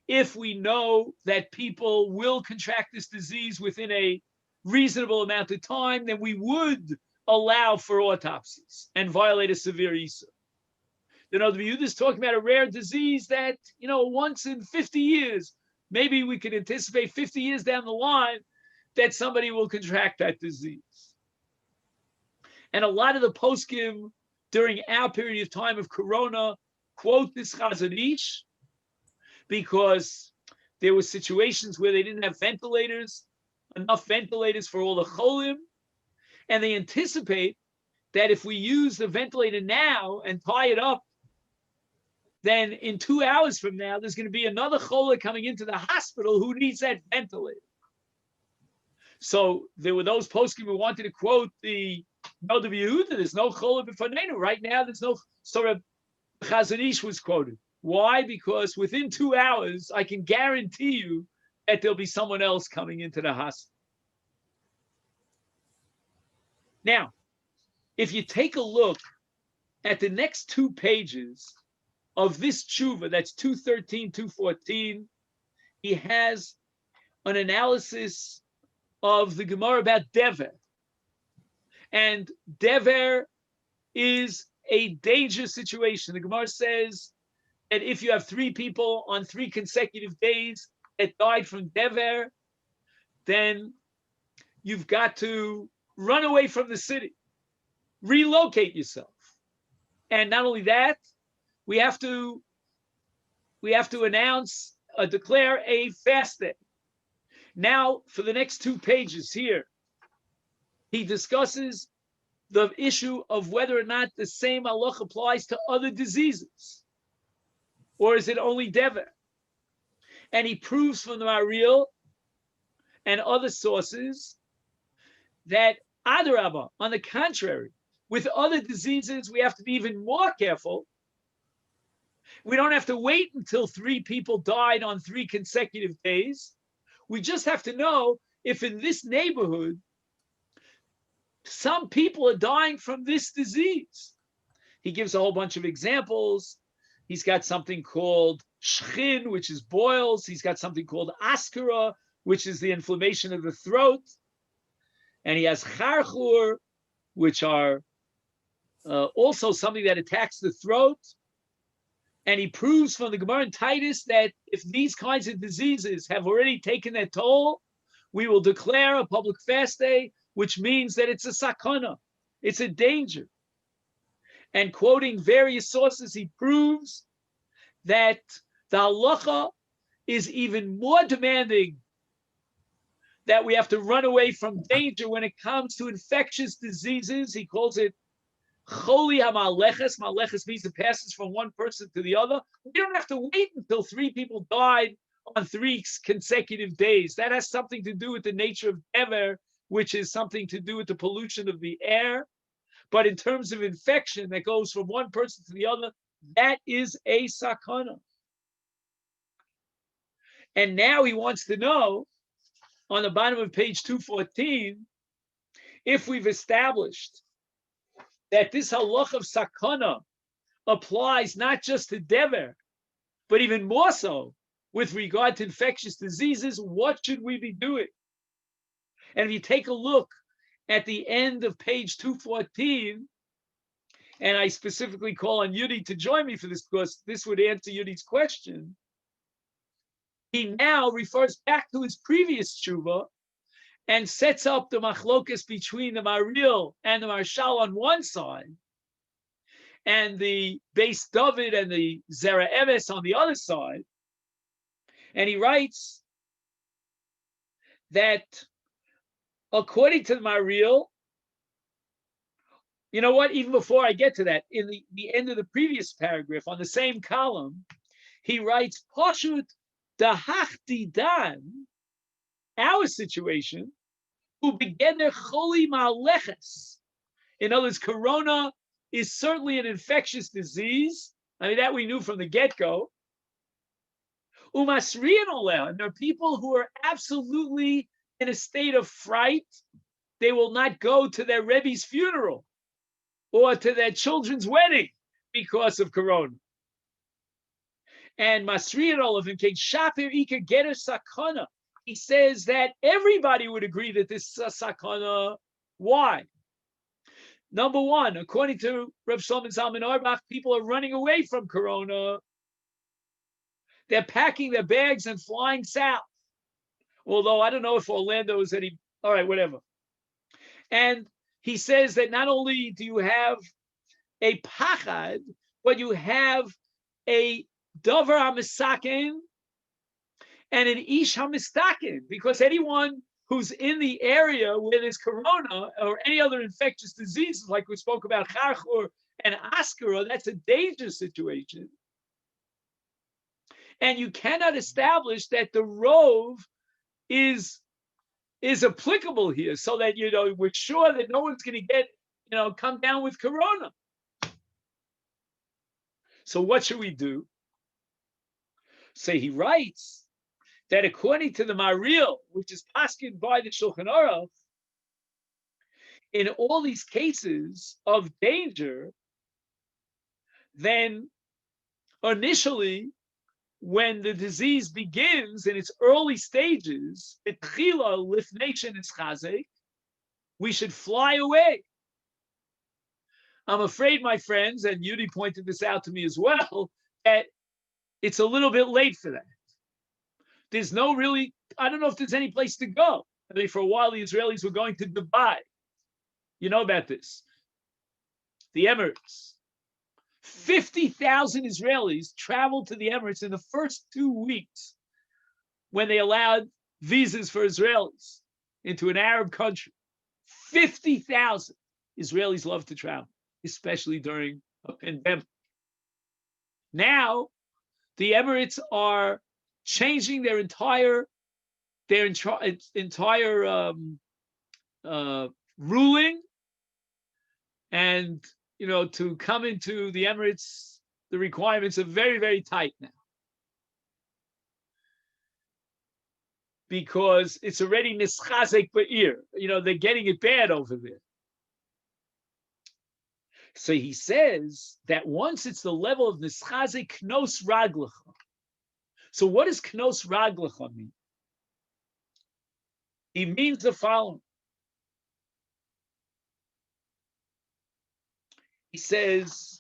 if we know that people will contract this disease within a reasonable amount of time, then we would allow for autopsies and violate a severe issur. The Noda B'Yehuda is talking about a rare disease that, once in 50 years, maybe we can anticipate 50 years down the line that somebody will contract that disease. And a lot of the poskim during our period of time of Corona quote this Chazon Ish because there were situations where they didn't have enough ventilators for all the cholim, and they anticipate that if we use the ventilator now and tie it up, then in 2 hours from now, there's going to be another chola coming into the hospital who needs that ventilator. So there were those poskim who wanted to quote the Noda B'Yehuda, there's no chola b'fanenu. Right now, there's no. So Chazon Ish was quoted. Why? Because within 2 hours, I can guarantee you that there'll be someone else coming into the hospital. Now, if you take a look at the next 2 pages of this tshuva, that's 213, 214, he has an analysis of the Gemara about Dever. And Dever is a dangerous situation. The Gemara says that if you have 3 people on 3 consecutive days that died from Dever, then you've got to run away from the city, relocate yourself. And not only that, we have to announce, declare a fast day. Now, for the next 2 pages here, he discusses the issue of whether or not the same halacha applies to other diseases, or is it only Dever? And he proves from the Mariel and other sources that Adarabah, on the contrary, with other diseases, we have to be even more careful. We don't have to wait until 3 people died on 3 consecutive days. We just have to know if in this neighborhood, some people are dying from this disease. He gives a whole bunch of examples. He's got something called shchin, which is boils. He's got something called askara, which is the inflammation of the throat. And he has charchur, which are also something that attacks the throat. And he proves from the Gemara in Titus that if these kinds of diseases have already taken their toll, we will declare a public fast day, which means that it's a sakana, it's a danger. And quoting various sources, he proves that the halacha is even more demanding, that we have to run away from danger when it comes to infectious diseases. He calls it choli ha-maleches. Maleches means it passes from one person to the other. We don't have to wait until 3 people died on 3 consecutive days. That has something to do with the nature of Dever, which is something to do with the pollution of the air. But in terms of infection that goes from one person to the other, that is a sakana. And now he wants to know, on the bottom of page 214, if we've established that this halach of sakana applies not just to Dever, but even more so with regard to infectious diseases, what should we be doing? And if you take a look at the end of page 214, and I specifically call on Yudi to join me for this because this would answer Yudi's question, he now refers back to his previous tshuva and sets up the machlokas between the Mariel and the Marshal on one side, and the Beis David and the Zera Emes on the other side. And he writes that according to the Mariel, you know what, even before I get to that, in the end of the previous paragraph on the same column, he writes, Pashut dahachti dan, our situation, who began their choli ma'aleches. In other words, corona is certainly an infectious disease. I mean, that we knew from the get-go. Umasriyan oleh, and there are people who are absolutely in a state of fright. They will not go to their Rebbe's funeral or to their children's wedding because of corona. And Masriyan oleh, and Kate Shapir Ika Getter Sakana, he says that everybody would agree that this is a sakana. Why? Number one, according to Reb Shlomo Zalman Auerbach, people are running away from Corona. They're packing their bags and flying south. Although I don't know if Orlando is any, all right, whatever. And he says that not only do you have a pachad, but you have a davar hamisaken and an ish hamistaken, because anyone who's in the area where there's corona or any other infectious diseases, like we spoke about charchur and askara, that's a dangerous situation. And you cannot establish that the rove is applicable here, so that we're sure that no one's going to get come down with corona. So what should we do? So he writes that according to the Maril, which is paskin by the Shulchan Aruch, in all these cases of danger, then initially, when the disease begins in its early stages, we should fly away. I'm afraid, my friends, and Yudi pointed this out to me as well, that it's a little bit late for that. There's no really, I don't know if there's any place to go. I mean, for a while, the Israelis were going to Dubai. You know about this. The Emirates. 50,000 Israelis traveled to the Emirates in the first 2 weeks when they allowed visas for Israelis into an Arab country. 50,000 Israelis love to travel, especially during a pandemic. Now, the Emirates are changing their entire ruling, and to come into the Emirates, the requirements are very, very tight now, because it's already nischazek ba'ir. They're getting it bad over there. So he says that once it's the level of nischazek knos raglecha. So what does knos raglecha mean? He means the following. He says,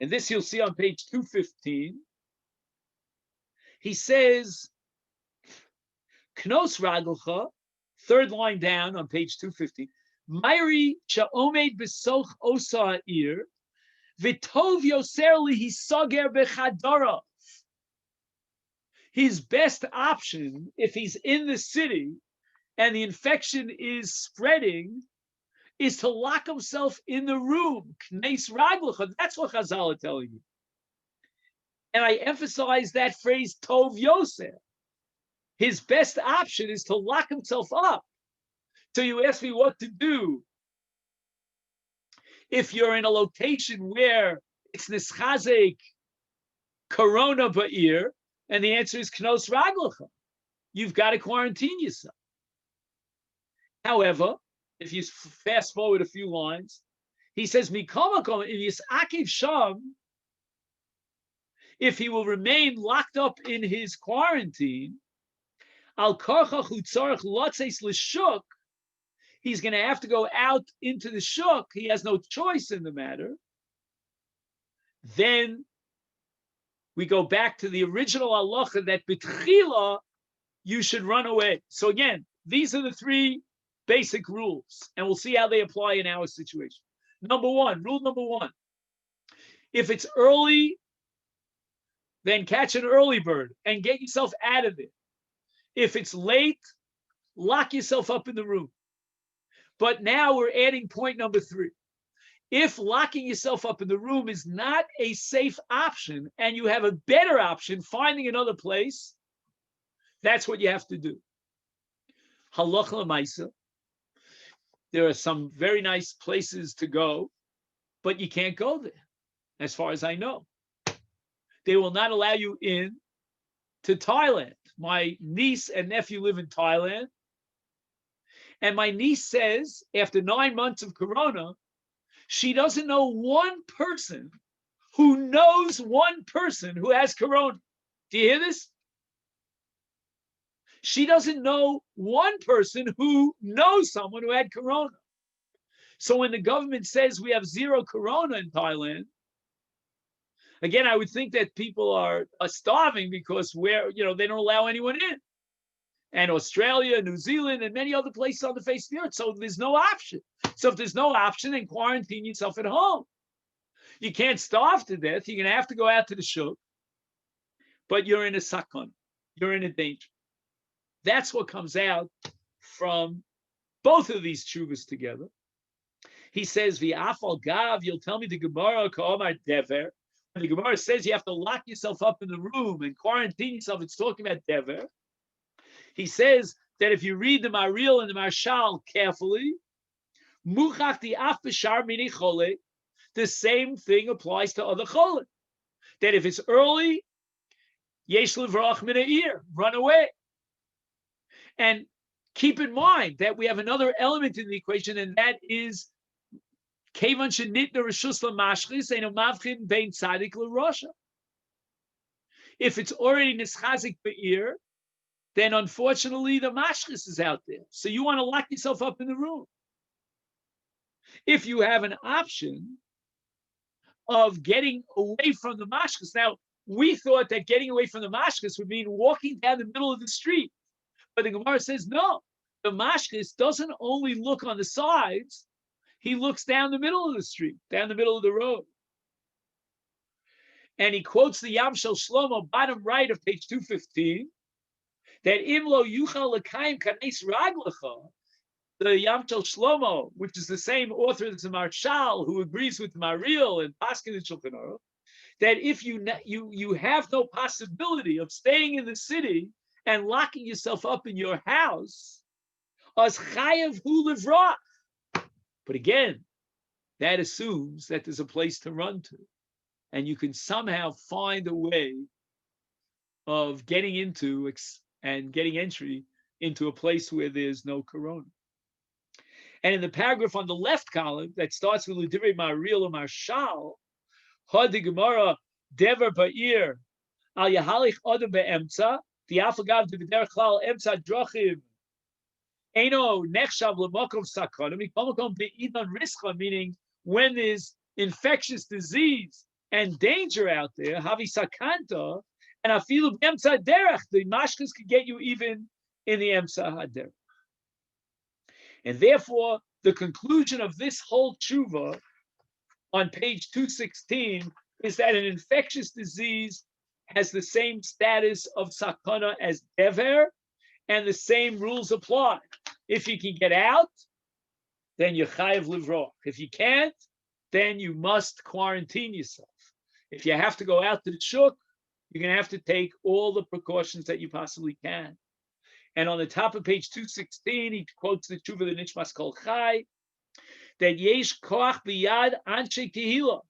and this you'll see on page 215, he says, Knos Ragelcha, third line down on page 250, Mairi sha'omed besoch osa ir, v'tov yoser lihi sager bechadarav. His best option, if he's in the city and the infection is spreading, is to lock himself in the room. Knes raglecha. That's what Chazal are telling you. And I emphasize that phrase, Tov Yosef. His best option is to lock himself up. So you ask me what to do if you're in a location where it's nischazek corona ba'ir, and the answer is Knos raglecha. You've got to quarantine yourself. However, if you fast forward a few lines, he says, "Mikomakom in Yisakiv Sham, if he will remain locked up in his quarantine, al karchach utzarich lotzeis l'shuk, he's going to have to go out into the shuk. He has no choice in the matter. Then we go back to the original halacha that b'tchila you should run away." So again, these are the three basic rules, and we'll see how they apply in our situation. Rule number one, if it's early, then catch an early bird and get yourself out of it. If it's late, lock yourself up in the room. But now we're adding point number three. If locking yourself up in the room is not a safe option and you have a better option, finding another place, that's what you have to do. Halacha l'maisa. There are some very nice places to go, but you can't go there, as far as I know. They will not allow you in to Thailand. My niece and nephew live in Thailand, and my niece says, after 9 months of corona, she doesn't know one person who knows one person who has corona. Do you hear this? She doesn't know one person who knows someone who had corona. So when the government says we have zero corona in Thailand, again, I would think that people are starving because they don't allow anyone in. And Australia, New Zealand, and many other places on the face of the earth. So there's no option. So if there's no option, then quarantine yourself at home. You can't starve to death. You're going to have to go out to the shuk, but you're in a sakon. You're in a danger. That's what comes out from both of these tshuvas together. He says, "V'afal gav." You'll tell me the Gemara ka'omar dever. When the Gemara says you have to lock yourself up in the room and quarantine yourself, it's talking about dever. He says that if you read the Maril and the Marshal carefully, muchach di af b'shar mini chole, the same thing applies to other chole. That if it's early, yesh levrach min ha'ir, run away. And keep in mind that we have another element in the equation, and that is kevan shenitna reshus lamashchis eino mavchin bein tzadik l'rosha. If it's already nischazik be'ir, then unfortunately the mashchis is out there. So you want to lock yourself up in the room. If you have an option of getting away from the mashchis, now we thought that getting away from the mashchis would mean walking down the middle of the street. But the Gemara says, no, the mashchis doesn't only look on the sides, he looks down the middle of the street, down the middle of the road. And he quotes the Yam Shel Shlomo, bottom right of page 215, that imlo yuchal l'kaim kanes raglecha, the Yam Shel Shlomo, which is the same author as the Marshal, who agrees with Maril and Paskin and Shulchan Aruch, that if you have no possibility of staying in the city and locking yourself up in your house, as chayav hu livrach. But again, that assumes that there's a place to run to, and you can somehow find a way of getting into and getting entry into a place where there's no corona. And in the paragraph on the left column that starts with L'divrei Maril or Marshal, Had the Gemara Dever Ba'ir Al Yahalich Odem Be'emtza Di'afagav B'derech Klal Emtza Drochim Eino Nechshav L'mokom Sakon Mikomakom Be'idon Rischa, meaning when there's infectious disease and danger out there, Havi Sakanta, and Afilu Emtza Derech, the mashkas could get you even in the Emtza Haderech. And therefore, the conclusion of this whole tshuva on page 216 is that an infectious disease has the same status of sakana as dever, and the same rules apply. If you can get out, then you're chayav livrach. If you can't, then you must quarantine yourself. If you have to go out to the shuk, you're going to have to take all the precautions that you possibly can. And on the top of page 216, he quotes the tshuva, the Nishmas Kol Chai, that yesh koach biyad anshe kehila.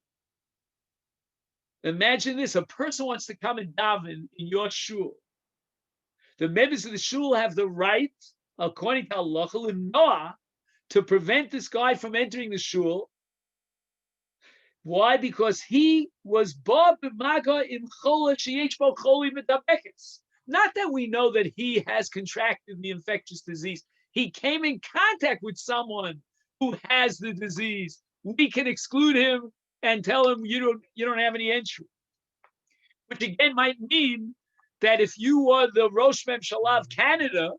Imagine this: a person wants to come and daven in your shul. The members of the shul have the right, according to Halacha l'noah, to prevent this guy from entering the shul. Why? Because he was ba b'maga im chola sheyesh bo choli medabekes. Not that we know that he has contracted the infectious disease. He came in contact with someone who has the disease. We can exclude him and tell him you don't have any entry. Which again might mean that if you were the Rosh Memshalah of Canada,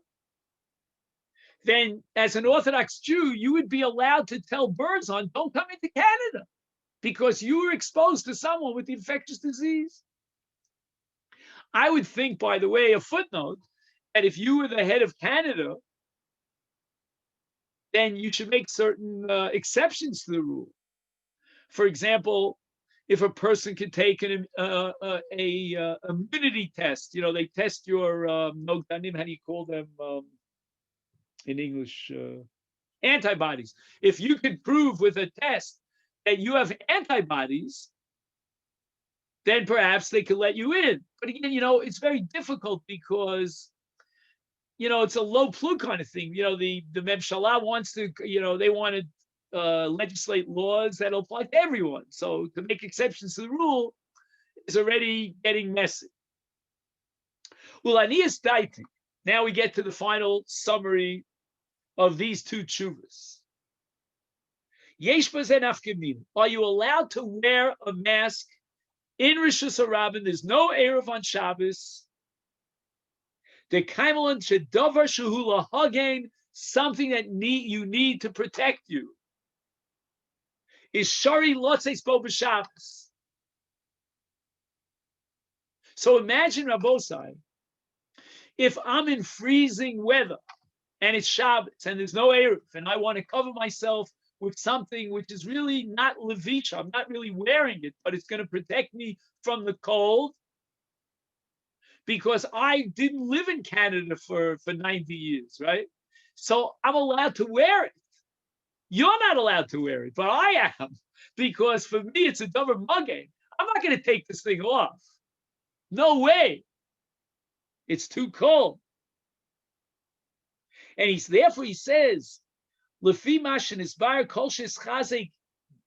then as an Orthodox Jew, you would be allowed to tell Burzon, don't come into Canada, because you were exposed to someone with the infectious disease. I would think, by the way, a footnote, that if you were the head of Canada, then you should make certain exceptions to the rule. For example, if a person could take an immunity test, they test your nogdanim, how do you call them in English? Antibodies. If you could prove with a test that you have antibodies, then perhaps they could let you in. But again, it's very difficult because, it's a low plug kind of thing. The Memshalah wants to, they want to legislate laws that apply to everyone. So to make exceptions to the rule is already getting messy. Now we get to the final summary of these two tshuvas. Yesh b'zeh nafka mina. Are you allowed to wear a mask in Rishus HaRabban? There's no Erev on Shabbos. The kaimelon shedavar shehu lahagen, something that you need to protect you, is shari lotzeis bo b'Shabbos. So imagine, Rabbosai, if I'm in freezing weather and it's Shabbos and there's no Erev and I want to cover myself with something which is really not levish, I'm not really wearing it, but it's going to protect me from the cold because I didn't live in Canada for 90 years, right? So I'm allowed to wear it. You're not allowed to wear it, but I am, because for me it's a double mugging. I'm not going to take this thing off. No way. It's too cold. And therefore he says, Lefi mashin isbar kol chazek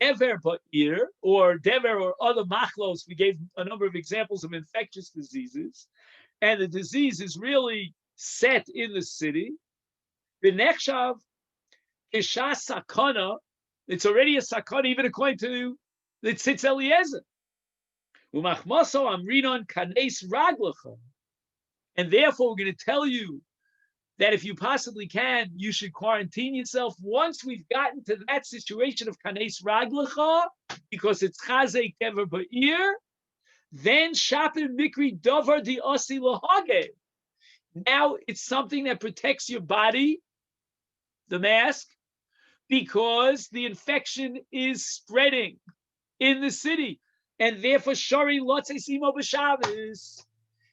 dever ba'ir, or dever or other machlos. We gave a number of examples of infectious diseases, and the disease is really set in the city. V'nechshav kisha sakana. It's already a sakana, even according to the Tzitz Eliezer. Umachmaso amrinon kanes raglecha. And therefore, we're going to tell you that if you possibly can, you should quarantine yourself once we've gotten to that situation of kanes raglecha, because it's chazek dever ba'ir. Then shapir mikri davar di osi lahage. Now it's something that protects your body, the mask, because the infection is spreading in the city, and therefore shari lotzeis imo b'Shabbos.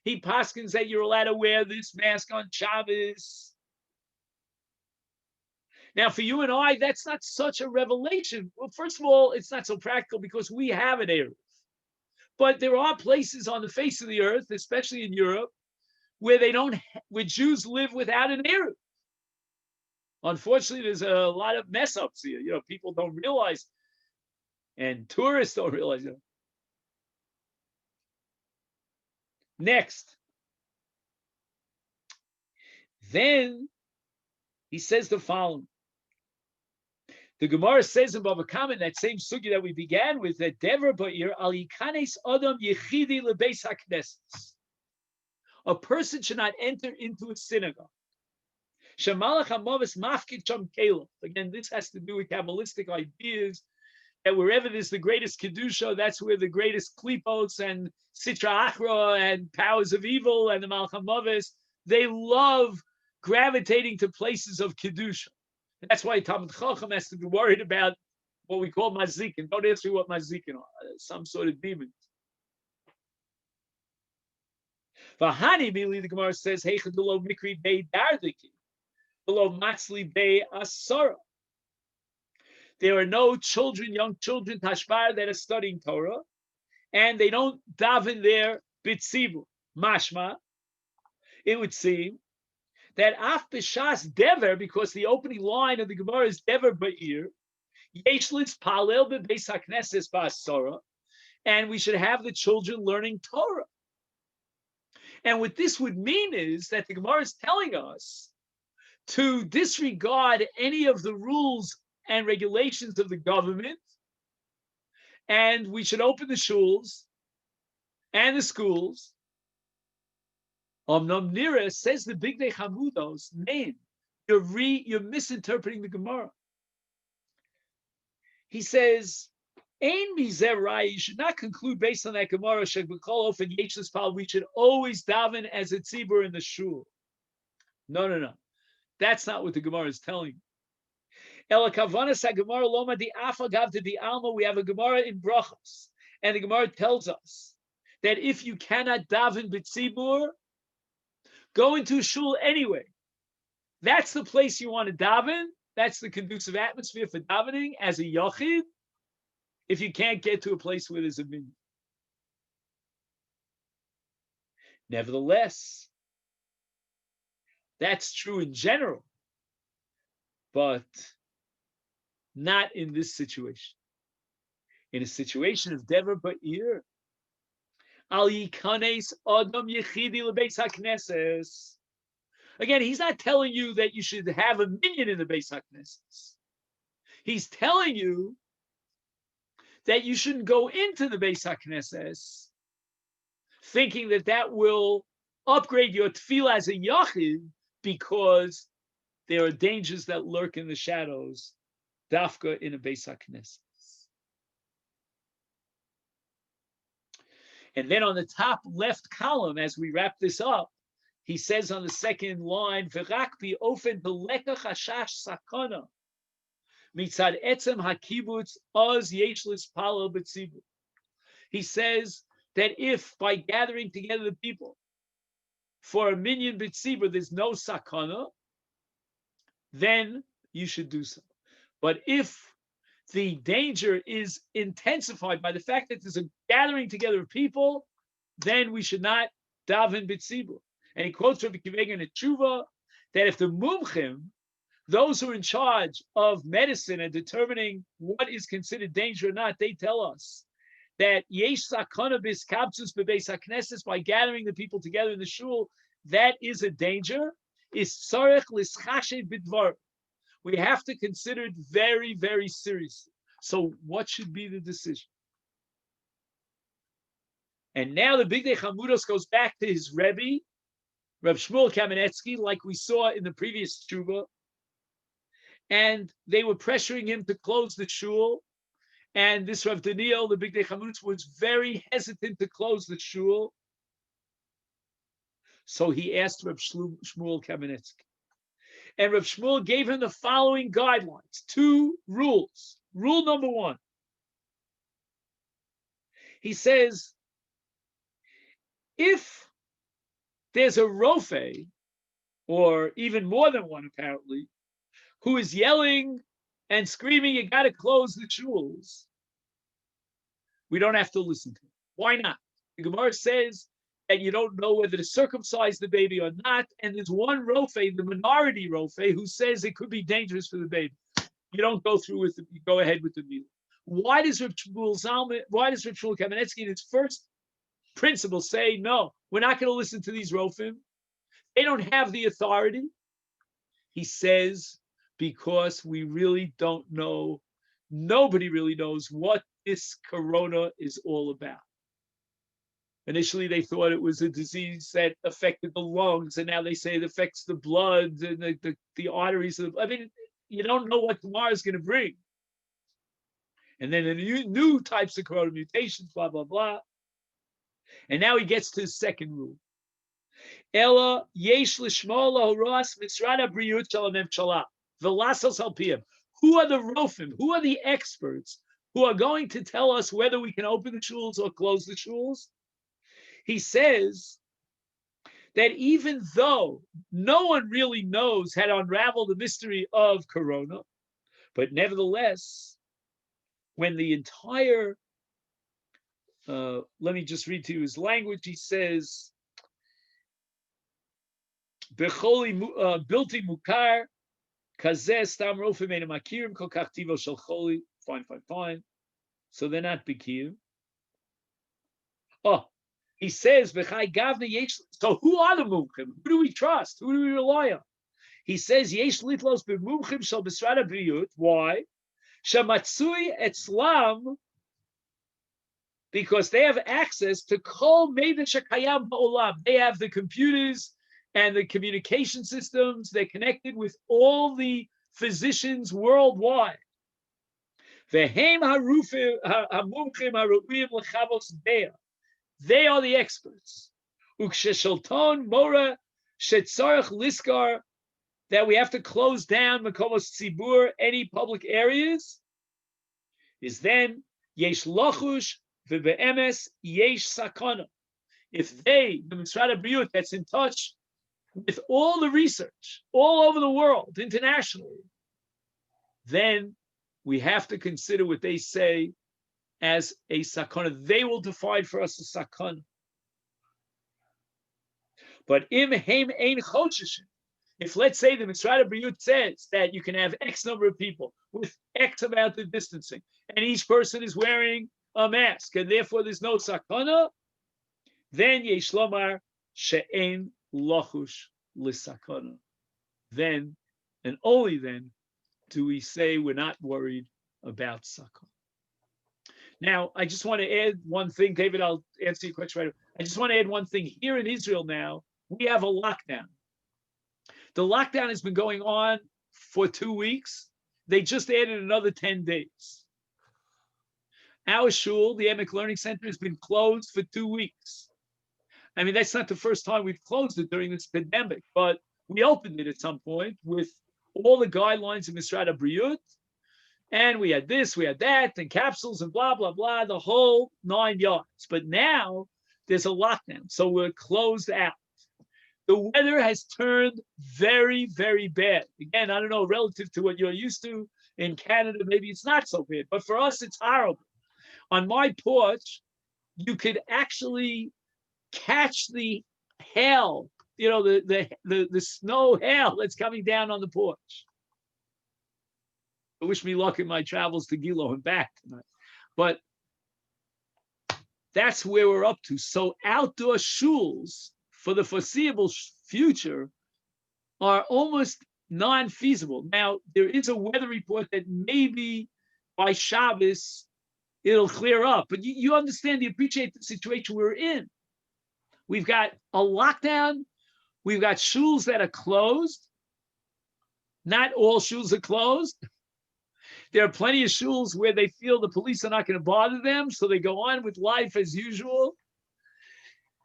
He paskins that you're allowed to wear this mask on Shabbos. Now, for you and I, that's not such a revelation. Well, first of all, it's not so practical because we have an Erev. But there are places on the face of the earth, especially in Europe, where where Jews live without an Erev. Unfortunately, there's a lot of mess ups here. People don't realize, and tourists don't realize it. Next, then he says the following. The Gemara says in Bava Kama, that same sugi that we began with, that Dever Ba'ir al Yikanes Adam Yechidi Lebeis HaKnesses. A person should not enter into a synagogue. Shemalach HaMavis Mafkid Sham Kela. Again, this has to do with Kabbalistic ideas, that wherever there's the greatest Kedusha, that's where the greatest Klipos and Sitra Achra and powers of evil and the Malach HaMavis, they love gravitating to places of Kedusha. And that's why Talmid Chacham has to be worried about what we call mazikin. Don't ask me what mazikin are. Some sort of demons. Vahani, immediately the Gemara says, Heichadulo Mikri Bei Dardiki, below Matzli Bei Asara. There are no children, young children, Tashbar, that are studying Torah, and they don't daven their bitzibur. Mashma, it would seem that af b'shas dever, because the opening line of the Gemara is dever ba'ir, yesh litzpalel bebeis hakneses ba'asara, and we should have the children learning Torah. And what this would mean is that the Gemara is telling us to disregard any of the rules and regulations of the government, and we should open the shuls and the schools. Omnom Nira says the Big Day Hamudos name. You're misinterpreting the Gemara. He says, Ein mizerai, you should not conclude based on that Gemara, Shekbekol Ofen Yechlis Pal, we should always daven as a tzibur in the shul. No. That's not what the Gemara is telling you. Ela Kavanas HaGemara Loma Di Afa Gav to Di Alma, we have a Gemara in Brachos, and the Gemara tells us that if you cannot daven b'tzibur, go into a shul anyway. That's the place you want to daven. That's the conducive atmosphere for davening as a yachid, if you can't get to a place where there's a minyan. Nevertheless, that's true in general, but not in this situation. In a situation of dever ba'ir, al yikanes adam yechidi lebeis hakneses. Again, he's not telling you that you should have a minyan in the Beis HaKnesses. He's telling you that you shouldn't go into the Beis HaKnesses thinking that that will upgrade your tefillah as a yachid, because there are dangers that lurk in the shadows, dafka in a Beis HaKnesses. And then on the top left column, as we wrap this up, he says on the second line, "V'rak b'ofen b'leka chashash sakana mitzad etzem hakibutz oz yesh lispalel b'tzibur." He says that if by gathering together the people for a minyan b'tzibur there's no sakana, then you should do so. But if the danger is intensified by the fact that there's a gathering together of people, then we should not daven b'tzibur. And he quotes Rabbi Akiva in Tshuva that if the mumchim, those who are in charge of medicine and determining what is considered danger or not, they tell us that yesh sakana biskabtzus bebeis haknesses, by gathering the people together in the shul, that is a danger. Is tzarech lischashev bidvar. We have to consider it very, very seriously. So what should be the decision? And now the Bigdei Chamudos goes back to his Rebbe, Rav Shmuel Kamenetsky, like we saw in the previous tshuva, and they were pressuring him to close the shul. And this Rav Daniel, the Bigdei Chamudos, was very hesitant to close the shul. So he asked Rav Shmuel Kamenetsky. And Rav Shmuel gave him the following guidelines, 2 rules. Rule number 1. He says, if there's a rofe, or even more than one apparently, who is yelling and screaming, you got to close the shuls, we don't have to listen to him. Why not? The Gemara says that you don't know whether to circumcise the baby or not, and there's one rofe, the minority rofe, who says it could be dangerous for the baby. You don't go through with it, you go ahead with the meal. Why does Rav Shmuel Kamenetsky in his first principle say, no, we're not going to listen to these rofim? They don't have the authority. He says, because we really don't know, nobody really knows what this corona is all about. Initially, they thought it was a disease that affected the lungs, and now they say it affects the blood and the arteries. I mean, you don't know what tomorrow is going to bring. And then the new types of corona mutations, blah, blah, blah. And now he gets to his second rule. Ella yesh lishmol lahoras misrad habriyut shel hamemshala v'lasos al piyam. Who are the rofim? Who are the experts who are going to tell us whether we can open the shuls or close the shuls? He says that even though no one really knows how to unravel the mystery of corona, but nevertheless, when the entire let me just read to you his language. He says, "Becholi bilti mukar kazeh stam rofim ein makirim kol kach tivo shel choli." Fine. So they're not bikir. Oh, he says, "Bechai gavna yesh." So who are the mumchim? Who do we trust? Who do we rely on? He says, "Yesh litlos b'mumchim shel b'srad habriyut." Why? Shamatzui etzlam. Because they have access to kol meida shekayam ba'olam. They have the computers and the communication systems. They're connected with all the physicians worldwide. Vehem harufim hamumchim haruim lechavos dea. They are the experts. Uksheshalton mora shetzarach liskar, that we have to close down makomos tzibur, any public areas, is then yesh lachush. Yesh sakana. If they, the Misrad Habriyut, that's in touch with all the research all over the world, internationally, then we have to consider what they say as a sakana. They will define for us a sakana. But im heim ein choshishin. If, let's say, the Misrad Habriyut says that you can have X number of people with X amount of distancing, and each person is wearing a mask, and therefore there's no sakana, then yesh lomar she'ein lachush l'sakana. Then, and only then, do we say we're not worried about Sukkah? Now, I just want to add one thing, David. I'll answer your question right away. I just want to add one thing. Here in Israel now, we have a lockdown. The lockdown has been going on for 2 weeks. They just added another 10 days. Our shul, the Emek Learning Center, has been closed for 2 weeks. I mean, that's not the first time we've closed it during this pandemic, but we opened it at some point with all the guidelines of Misrad Abriyut. And we had this, we had that, and capsules and blah, blah, blah, the whole 9 yards. But now there's a lockdown, so we're closed out. The weather has turned very, very bad. Again, I don't know, relative to what you're used to in Canada, maybe it's not so bad, but for us, it's horrible. On my porch, you could actually catch the hail, the snow hail that's coming down on the porch. I wish me luck in my travels to Gilo and back tonight. But that's where we're up to. So outdoor shuls for the foreseeable future are almost non-feasible. Now, there is a weather report that maybe by Shabbos it'll clear up. But you understand, you appreciate the situation we're in. We've got a lockdown. We've got shuls that are closed. Not all shuls are closed. There are plenty of shuls where they feel the police are not going to bother them, so they go on with life as usual.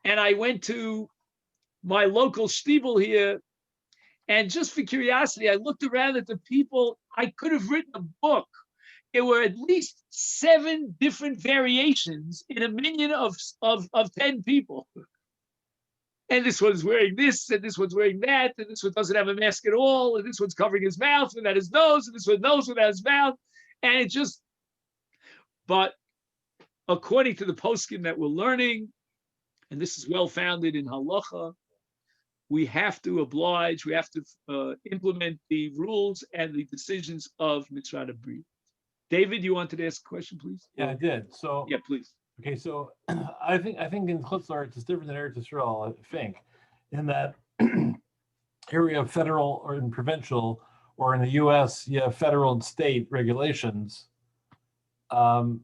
And I went to my local shtibel here, and just for curiosity, I looked around at the people. I could have written a book. There were at least 7 different variations in a minyan of 10 people. And this one's wearing this, and this one's wearing that, and this one doesn't have a mask at all, and this one's covering his mouth without his nose, and this one nose without his mouth. And it just, but according to the poskim that we're learning, and this is well founded in Halacha, we have to oblige, we have to implement the rules and the decisions of Mitzvah Brit. David, you wanted to ask a question, please? Yeah, I did. So yeah, please. Okay, so I think in Chutz La'aretz it's different than Eretz Yisrael, I think, in that here we have federal or in provincial, or in the U.S. you have federal and state regulations. So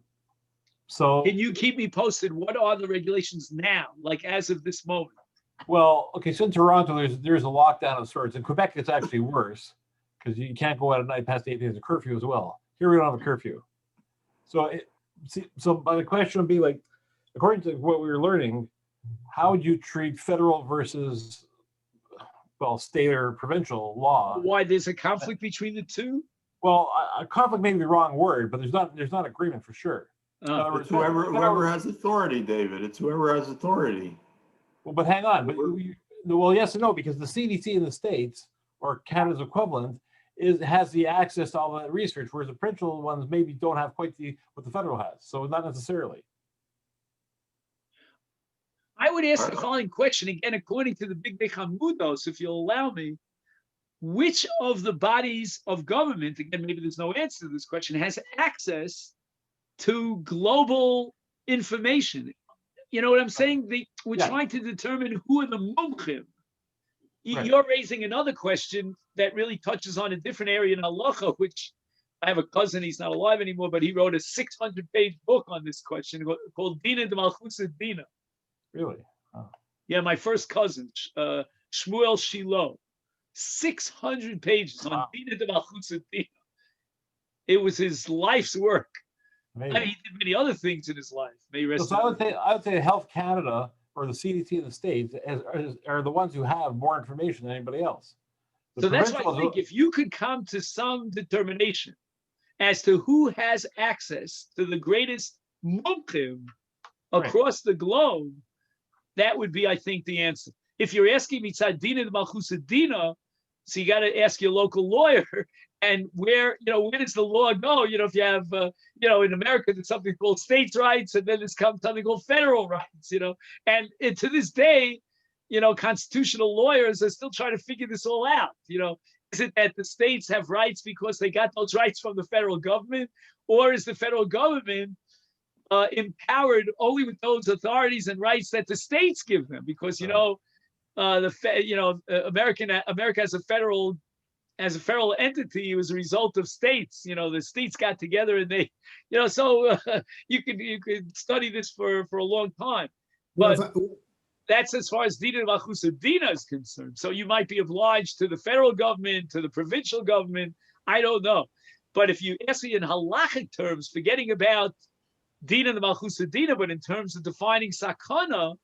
can you keep me posted? What are the regulations now, like as of this moment? Well, okay, so in Toronto there's a lockdown of sorts. In Quebec it's actually worse because you can't go out at night past 8 days of curfew as well. Here we don't have a curfew, so. So my question would be, like, according to what we were learning, how would you treat federal versus, well, state or provincial law? Why there's a conflict between the two? Well, a conflict may be the wrong word, but there's not agreement for sure. It's whoever has authority, David. It's whoever has authority. Well, but hang on. But well, yes and no, because the CDC in the States, or Canada's equivalent, has the access to all that research, whereas the provincial ones maybe don't have quite what the federal has. So not necessarily. I would ask the following question again, according to the Big Bechamudos, if you'll allow me. Which of the bodies of government, again, maybe there's no answer to this question, has access to global information? You know what I'm saying? We're trying to determine who are the mumchim. Right. You're raising another question that really touches on a different area in Halacha, which I have a cousin, he's not alive anymore, but he wrote a 600-page book on this question called Dina de Malchus Dina. Really? Oh. Yeah, my first cousin, Shmuel Shiloh, 600 pages on Dina de Malchus Dina. It was his life's work. I mean, he did many other things in his life. So I would say Health Canada or the CDC in the States are the ones who have more information than anybody else. So that's why I think if you could come to some determination as to who has access to the greatest mumchim across the globe, that would be, I think, the answer. If you're asking me Tzadina de Malchus Dina, so you got to ask your local lawyer, and where does the law go? If you have, in America, there's something called states' rights, and then there's something called federal rights, and to this day, constitutional lawyers are still trying to figure this all out. Is it that the states have rights because they got those rights from the federal government, or is the federal government empowered only with those authorities and rights that the states give them? Because America has a federal as a federal entity, it was a result of states. The states got together and they, so you could study this for a long time. Well, But that's as far as Dina Malchusa Dina is concerned. So you might be obliged to the federal government, to the provincial government. I don't know. But if you ask me in halachic terms, forgetting about Dina and Malchusa Dina, but in terms of defining sakana,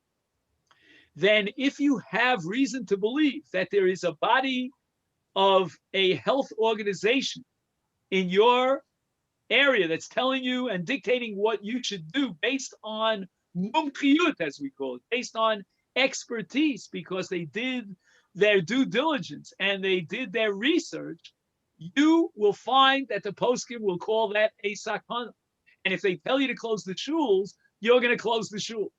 then if you have reason to believe that there is a body of a health organization in your area that's telling you and dictating what you should do based on mumchiyut, as we call it, based on expertise, because they did their due diligence and they did their research, you will find that the poskim will call that a sakana. And if they tell you to close the shuls, you're going to close the shuls.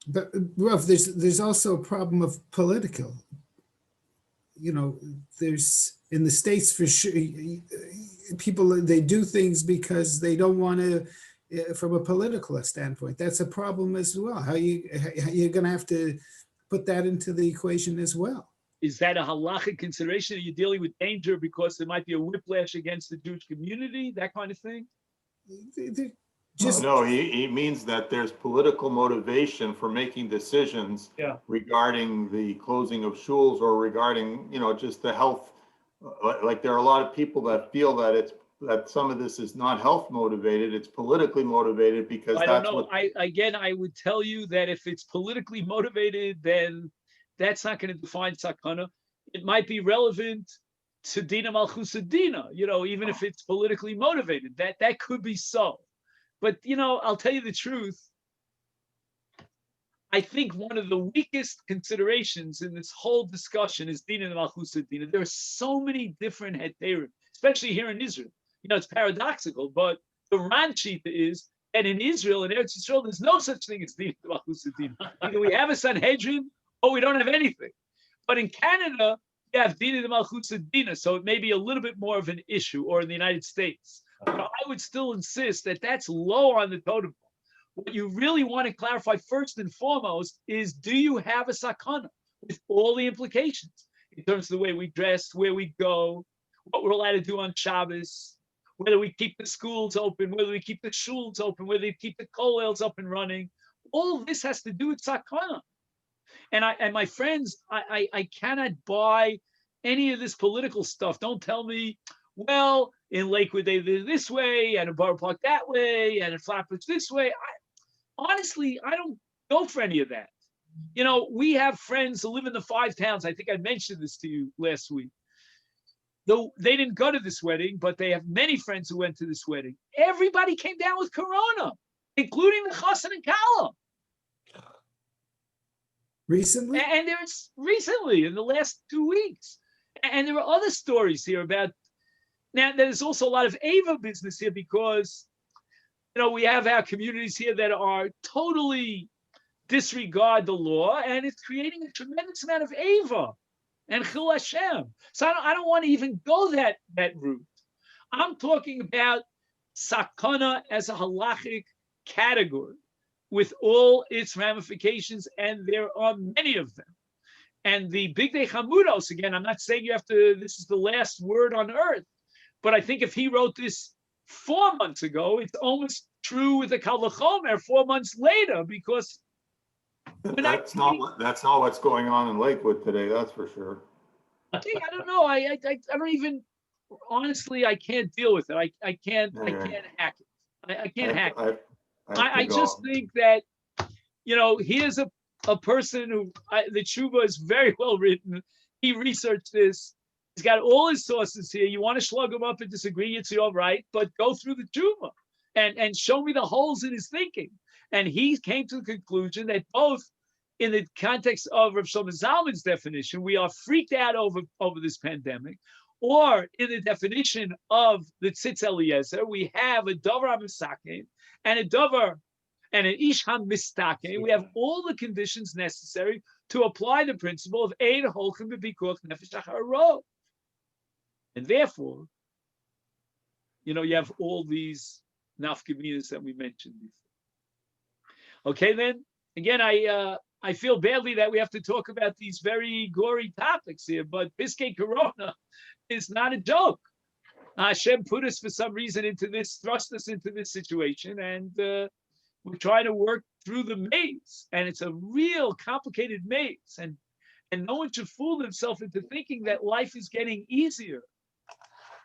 But Rav, there's also a problem of political. There's in the States for sure, people, they do things because they don't want to, from a political standpoint. That's a problem as well. How you're going to have to put that into the equation as well. Is that a halachic consideration? Are you dealing with danger because there might be a whiplash against the Jewish community, that kind of thing? No, he means that there's political motivation for making decisions regarding the closing of shuls or regarding, just the health. Like there are a lot of people that feel that some of this is not health motivated, it's politically motivated because I don't know. I would tell you that if it's politically motivated, then that's not going to define sakana. It might be relevant to Dina Malchusa Dina, even if it's politically motivated. That could be so. But, I'll tell you the truth. I think one of the weakest considerations in this whole discussion is Dina Malchusa Dina. There are so many different heterim, especially here in Israel. It's paradoxical, but the Ran Shita is that in Israel, in Eretz Yisrael, there's no such thing as Dina Malchusa Dina. Either we have a Sanhedrin or we don't have anything. But in Canada, you have Dina Malchusa Dina, so it may be a little bit more of an issue, or in the United States. But I would still insist that that's lower on the totem pole. What you really want to clarify first and foremost is, do you have a sakana with all the implications in terms of the way we dress, where we go, what we're allowed to do on Shabbos, whether we keep the schools open, whether we keep the shuls open, whether we keep the kollels up and running. All this has to do with sakana. And my friends, I cannot buy any of this political stuff. Don't tell me, well, in Lakewood they did it this way, and in Borough Park that way, and in Flatbush this way. Honestly, I don't go for any of that. We have friends who live in the 5 towns. I think I mentioned this to you last week. Though they didn't go to this wedding, but they have many friends who went to this wedding. Everybody came down with corona, including the chassan and kala. Recently? And there's recently, in the last 2 weeks. And there are other stories here about, now there's also a lot of Ava business here because, we have our communities here that are totally disregard the law, and it's creating a tremendous amount of Ava and Chil Hashem. So I don't want to even go that route. I'm talking about sakana as a halachic category with all its ramifications, and there are many of them. And the Bigdei Chamudos, again, I'm not saying this is the last word on earth, but I think if he wrote this 4 months ago, it's almost true with the Kal Vachomer 4 months later, because that's not what's going on in Lakewood today, that's for sure. I don't know. I don't even, honestly, I can't deal with it. I can't hack it. I can't hack it. I just think that, here's a person who, the tshuva is very well written. He researched this. He's got all his sources here. You want to slug him up and disagree, it's all right, but go through the tshuva and show me the holes in his thinking. And he came to the conclusion that both in the context of Rav Shlomo Zalman's definition, we are freaked out over this pandemic, or in the definition of the Tzitz Eliezer, we have a davar hamisakein and a davar and an ish hamistakein. We have all the conditions necessary to apply the principle of ein holchem b'pikuach nefesh acharo. And therefore, you have all these nafkaminas that we mentioned before. Okay, then again, I feel badly that we have to talk about these very gory topics here, but Piskei Corona is not a joke. Hashem put us for some reason into this, thrust us into this situation, and we're trying to work through the maze, and it's a real complicated maze, and no one should fool themselves into thinking that life is getting easier.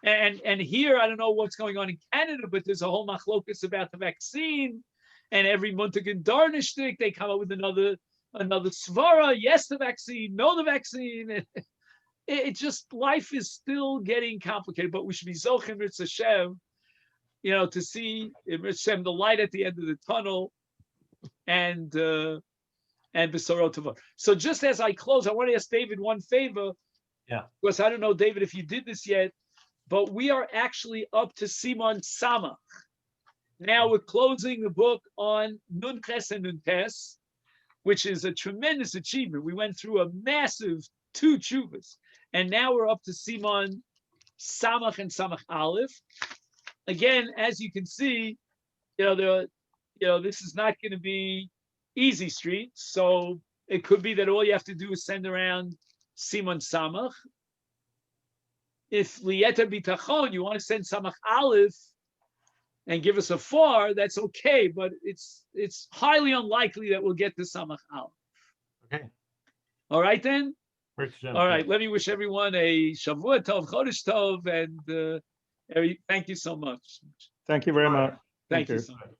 And here, I don't know what's going on in Canada, but there's a whole machlokus about the vaccine, and every Muntigan Darnishtik, they come up with another svara, yes, the vaccine, no, the vaccine. It just, life is still getting complicated, but we should be zochim Ritz Hashem, to see Hashem, the light at the end of the tunnel, and Besorot Tovot. So just as I close, I want to ask David one favor. Yeah. Because I don't know, David, if you did this yet, but we are actually up to Simon Samach. Now we're closing the book on Nun Ches and Nun Tes, which is a tremendous achievement. We went through a massive 2 tshuvas, and now we're up to Simon Samach and Samach Aleph. Again, as you can see, this is not going to be easy street. So it could be that all you have to do is send around Simon Samach. If Lieta Bitachon, you want to send Samach Aleph and give us a 4, that's okay, but it's highly unlikely that we'll get to Samach Aleph. Okay. All right then. All right. Let me wish everyone a Shavua Tov, Chodesh Tov, and thank you so much. Thank you very much. Thank you so much.